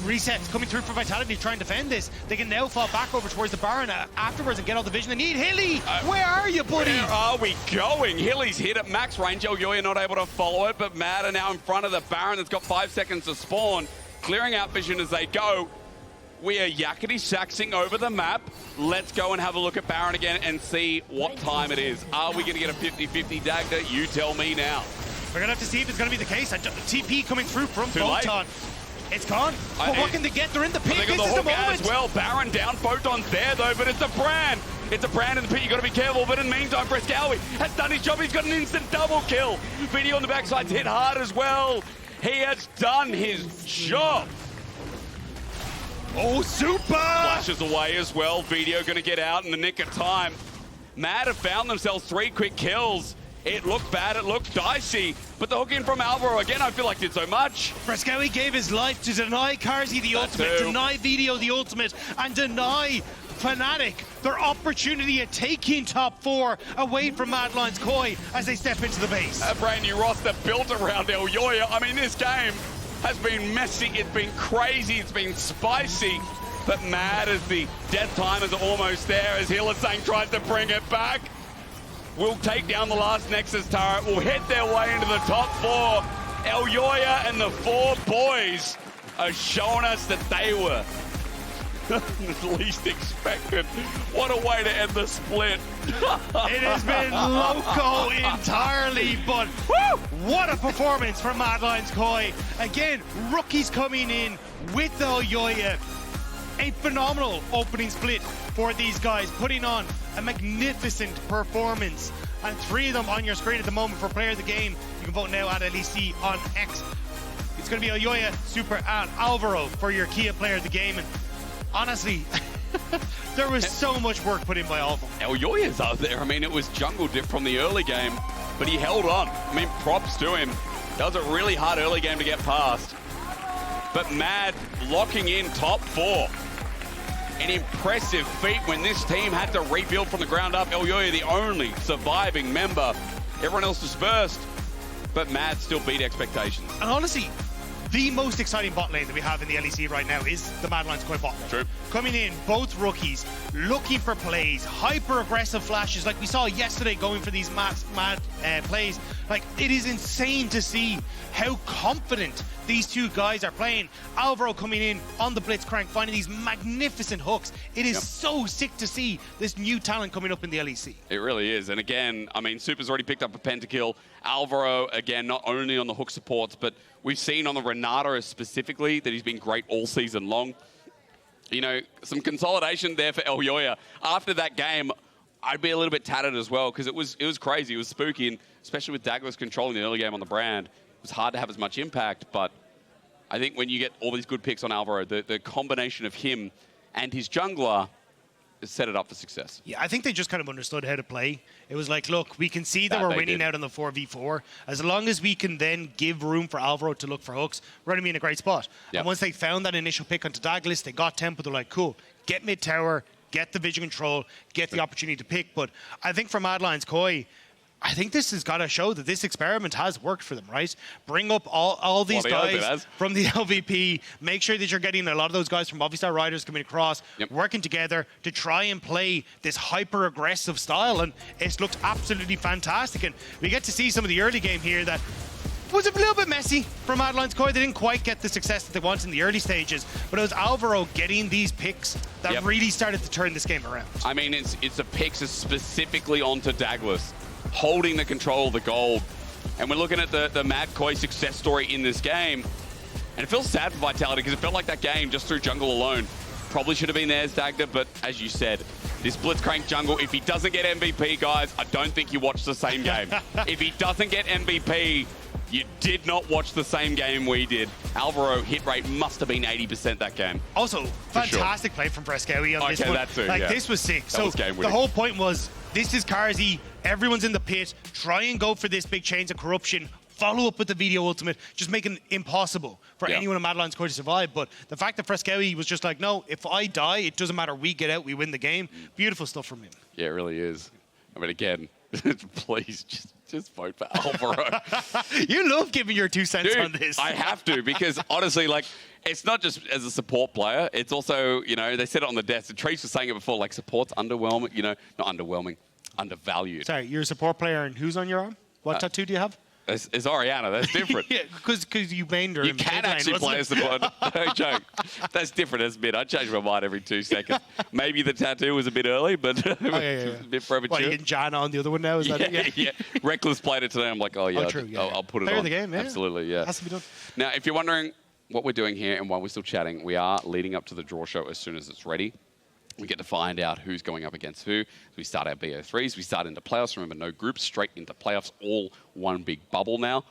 resets coming through for Vitality to try and defend this. They can now fall back over towards the Baron afterwards and get all the vision they need. Hilly, where are you, buddy? Where are we going? Hilly's hit at max range. Elyoya not able to follow it, but Madder now in front of the Baron that's got 5 seconds to spawn. Clearing out vision as they go. We are yakety-saxing over the map. Let's go and have a look at Baron again and see what time it is. Are we going to get a 50-50 Dagda? You tell me now. We're going to have to see if it's going to be the case. TP coming through from Photon. It's gone. But what can they get? They're in the pit. They got This the is the hook moment. as well. Baron down, Photon's there though, but it's a brand. It's a brand in the pit, you gotta be careful, but in the meantime, Fresskowy has done his job, he's got an instant double kill. Vetheo on the backside's hit hard as well. He has done his job. Oh, Supa! Flashes away as well, Vetheo gonna get out in the nick of time. Mad have found themselves 3 quick kills. It looked bad, it looked dicey, but the hook in from Alvaro, again, I feel like did so much. Fresskowy gave his life to deny Carzzy the ultimate, deny Vetheo the ultimate, and deny Fnatic their opportunity at taking top 4 away from Mad Lions Koi as they step into the base. A brand new roster built around Elyoya. I mean, this game has been messy, it's been crazy, it's been spicy, but mad as the death time is almost there as Hylissang tries to bring it back. Will take down the last Nexus turret, will hit their way into the top 4. Elyoya and the 4 boys are showing us that they were least expected. What a way to end the split. It has been loco entirely, but what a performance from Mad Lions Koi. Again, rookies coming in with Elyoya. A phenomenal opening split for these guys, putting on a magnificent performance. And 3 of them on your screen at the moment for player of the game. You can vote now at LEC on X. It's going to be Elyoya, Supa, and Alvaro for your Kia player of the game. And honestly, there was so much work put in by all of them. Elyoya's out there. I mean, it was jungle dip from the early game, but he held on. I mean, props to him. That was a really hard early game to get past. But Mad locking in top 4. An impressive feat when this team had to rebuild from the ground up. Elyoya, the only surviving member. Everyone else dispersed, but Mad still beat expectations. And honestly, the most exciting bot lane that we have in the LEC right now is the Mad Lions Koi bot lane. True. Coming in, both rookies, looking for plays, hyper-aggressive flashes like we saw yesterday going for these mad plays. Like, it is insane to see how confident these 2 guys are playing. Alvaro coming in on the Blitzcrank, finding these magnificent hooks. It is so sick to see this new talent coming up in the LEC. It really is. And again, I mean, Supa's already picked up a pentakill. Alvaro, again, not only on the hook supports, but we've seen on the Renata specifically that he's been great all season long. You know, some consolidation there for Elyoya. After that game, I'd be a little bit tattered as well because it was crazy. It was spooky, and especially with Daglas controlling the early game on the brand, it was hard to have as much impact. But I think when you get all these good picks on Alvaro, the combination of him and his jungler set it up for success. Yeah, I think they just kind of understood how to play. It was like, look, we can see that we're winning out on the 4v4. As long as we can then give room for Alvaro to look for hooks, we're going to be in a great spot. Yep. And once they found that initial pick onto Daglas, they got tempo. They're like, cool, get mid tower, get the vision control, get the opportunity to pick. But I think for Mad Lions Koi, I think this has got to show that this experiment has worked for them, right? Bring up all these guys from the LVP. Make sure that you're getting a lot of those guys from Movistar Riders coming across, working together to try and play this hyper-aggressive style. And it's looked absolutely fantastic. And we get to see some of the early game here that was a little bit messy from Mad Lions Koi. They didn't quite get the success that they wanted in the early stages, but it was Alvaro getting these picks that really started to turn this game around. I mean, it's the picks specifically onto Daglas, holding the control of the gold. And we're looking at the Mad Koi success story in this game. And it feels sad for Vitality because it felt like that game, just through jungle alone, probably should have been theirs, Dagda. But as you said, this Blitzcrank jungle, if he doesn't get MVP, guys, I don't think you watched the same game. If he doesn't get MVP, you did not watch the same game we did. Alvaro hit rate must have been 80% that game. Also, fantastic play from Fresskowy on this one. That too, this was sick. So the whole point was, this is Carzzy, everyone's in the pit, try and go for this big chains of corruption, follow up with the Vetheo ultimate, just making it impossible for anyone in Mad Lions Koi to survive. But the fact that Fresskowy was just like, no, if I die, it doesn't matter, we get out, we win the game. Beautiful stuff from him. Yeah, it really is. I mean, again, please just vote for Alvaro. You love giving your 2 cents on this. I have to, because honestly, like, it's not just as a support player, it's also, you know, they said it on the desk, and Treatz was saying it before, like, support's underwhelming, you know, not underwhelming, undervalued. Sorry, you're a support player, and who's on your arm? What tattoo do you have? It's Orianna, that's different. Yeah, because you mained her. You can actually play as support. No joke. That's different as a bit. I change my mind every 2 seconds. Maybe the tattoo was a bit early, but a bit premature. What, you getting Jana on the other one now? Is that it? Yeah. Reckless played it today. I'm like, oh, yeah, true, I'll put it on. Player of the game, yeah. Absolutely, yeah. Has to be done. Now, if you're wondering, what we're doing here, and while we're still chatting, we are leading up to the draw show as soon as it's ready. We get to find out who's going up against who. We start our BO3s, we start into playoffs. Remember, no groups, straight into playoffs, all one big bubble now.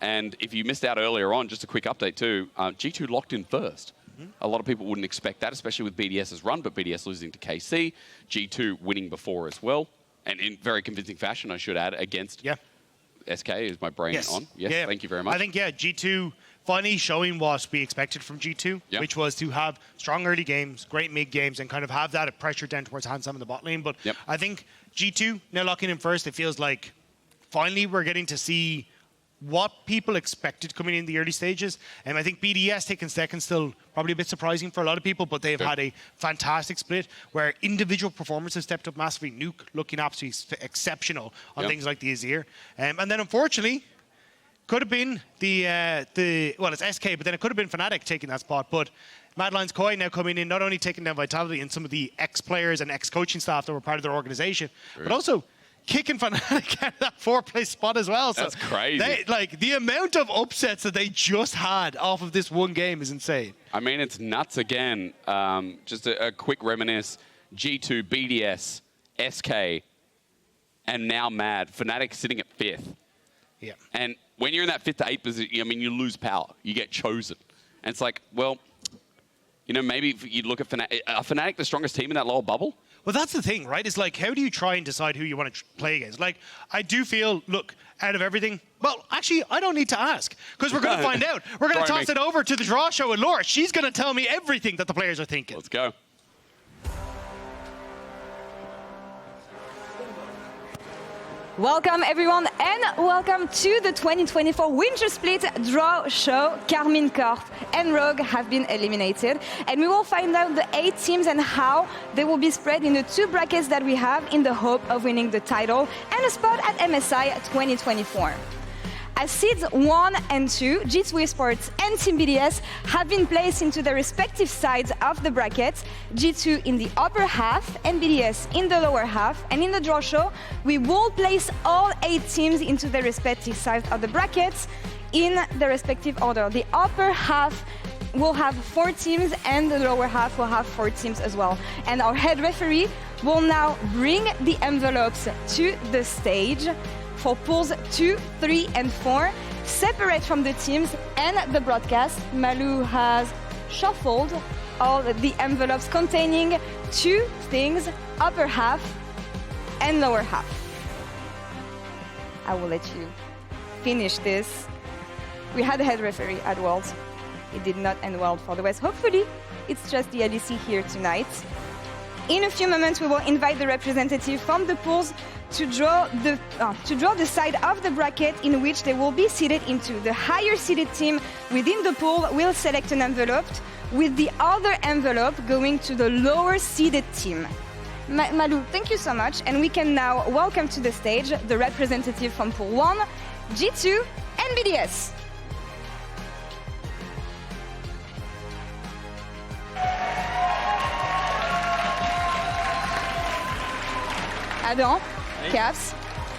And if you missed out earlier on, just a quick update too, G2 locked in first. A lot of people wouldn't expect that, especially with BDS's run, but BDS losing to KC, G2 winning before as well, and in very convincing fashion, I should add, against SK. Is my brain on? Yes, thank you very much. I think, G2 finally showing what we expected from G2, which was to have strong early games, great mid games, and kind of have that pressure down towards Hansam in the bot lane. But I think G2 now locking in first, it feels like finally we're getting to see what people expected coming in the early stages. And I think BDS taking second still probably a bit surprising for a lot of people, but they've had a fantastic split where individual performances stepped up massively. Nuke looking absolutely exceptional on things like the Azir. And then unfortunately, could have been well, it's SK, but then it could have been Fnatic taking that spot. But Mad Lions Koi now coming in, not only taking down Vitality and some of the ex-players and ex-coaching staff that were part of their organization, but also kicking Fnatic out of that 4th place spot as well. That's crazy. The amount of upsets that they just had off of this one game is insane. I mean, it's nuts again. Just a quick reminisce. G2, BDS, SK, and now Mad. Fnatic sitting at 5th. Yeah. And when you're in that 5th to 8th position, I mean, you lose power. You get chosen. And it's like, well, you know, maybe if you look at Fnatic, are Fnatic the strongest team in that lower bubble? Well, that's the thing, right? It's like, how do you try and decide who you want to play against? Like, I do feel, look, out of everything, well, actually, I don't need to ask, because we're going to find out. We're going to toss it over to the draw show with Laure. She's going to tell me everything that the players are thinking. Let's go. Welcome everyone and welcome to the 2024 Winter Split Draw Show. Karmine Corp and Rogue have been eliminated and we will find out the 8 teams and how they will be spread in the 2 brackets that we have in the hope of winning the title and a spot at MSI 2024. As seeds 1 and 2, G2 Esports and Team BDS have been placed into their respective sides of the bracket, G2 in the upper half and BDS in the lower half. And in the draw show, we will place all 8 teams into their respective sides of the brackets in the respective order. The upper half will have 4 teams and the lower half will have 4 teams as well. And our head referee will now bring the envelopes to the stage for pools 2, 3, and 4, separate from the teams and the broadcast. Malu has shuffled all the envelopes containing 2 things, upper half and lower half. I will let you finish this. We had a head referee at Worlds. It did not end well for the West. Hopefully, it's just the ADC here tonight. In a few moments, we will invite the representative from the pools to draw the side of the bracket in which they will be seated into. The higher seeded team within the pool will select an envelope, with the other envelope going to the lower seeded team. Malu, thank you so much, and we can now welcome to the stage the representative from Pool 1, G2, and BDS. Adam, Caps,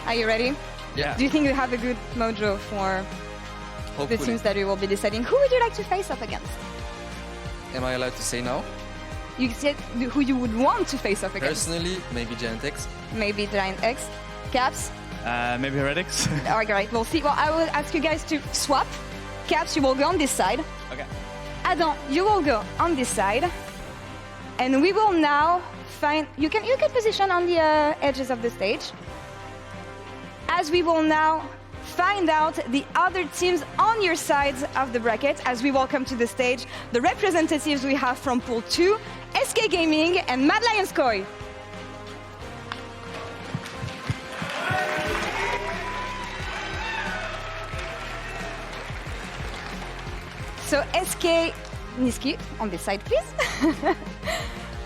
are you ready? Yeah. Do you think you have a good mojo for the teams that we will be deciding? Who would you like to face up against? Am I allowed to say no? You said who you would want to face up against. Personally, maybe Giant X. Maybe Giant X. Caps? Maybe Heretics. All right, we'll see. Well, I will ask you guys to swap. Caps, you will go on this side. Okay. Adam, you will go on this side. And we will now find... You can position on the edges of the stage. As we will now find out the other teams on your sides of the bracket, as we welcome to the stage the representatives we have from Pool 2, SK Gaming and Mad Lions Koi. So SK Niski, on this side please.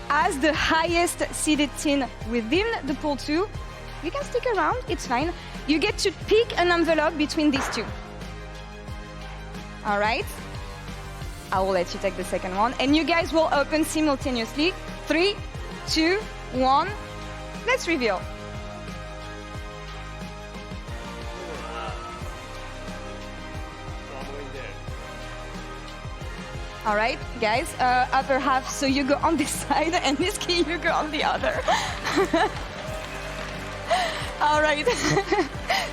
As the highest seeded team within the Pool 2, you can stick around, it's fine. You get to pick an envelope between these two. All right. I will let you take the second one. And you guys will open simultaneously. 3, 2, 1. Let's reveal. All right, guys, upper half, so you go on this side, and Niski, you go on the other. All right.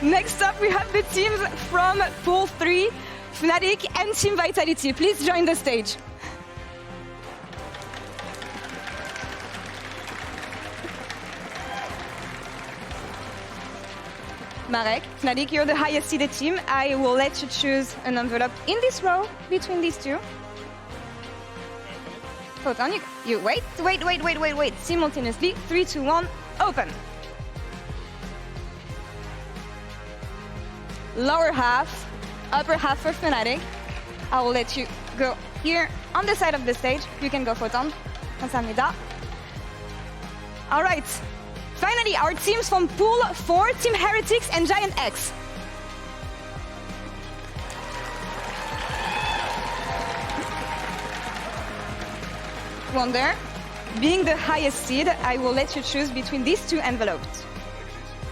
Next up, we have the teams from Pool 3, Fnatic and Team Vitality. Please join the stage. Marek, Fnatic, you're the highest seeded team. I will let you choose an envelope in this row between these two. Photon, you wait. Simultaneously, 3, 2, 1, open. Lower half, upper half for Fnatic. I will let you go here on the side of the stage. You can go Photon. 감사합니다. All right. Finally, our teams from Pool 4, Team Heretics and Giant X. Wonder, being the highest seed, I will let you choose between these two envelopes.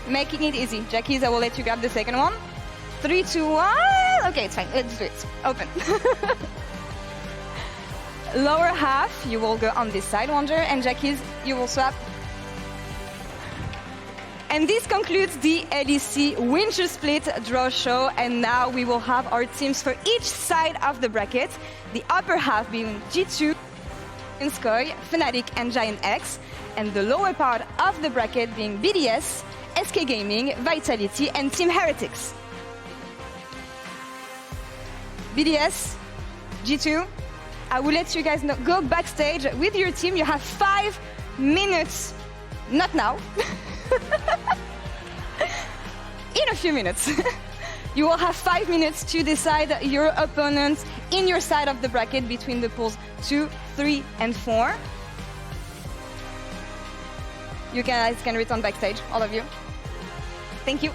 Making it easy. Jackies, I will let you grab the second one. 3, 2, 1. Okay, it's fine. Let's do it. Open. Lower half, you will go on this side, Wonder, and Jackies, you will swap. And this concludes the LEC Winter Split draw show, and now we will have our teams for each side of the bracket. The upper half being G2, Fresskowy, Fnatic and Giant X, and the lower part of the bracket being BDS, SK Gaming, Vitality and Team Heretics. BDS, G2, I will let you guys know, go backstage with your team. You have 5 minutes, not now, in a few minutes. You will have 5 minutes to decide your opponent in your side of the bracket between the pools 2, 3 and 4. You guys can return backstage, all of you. Thank you.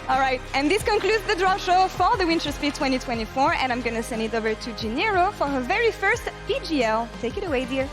All right, and this concludes the draw show for the Winter Split 2024, and I'm gonna send it over to Giniro for her very first PGL. Take it away, dear.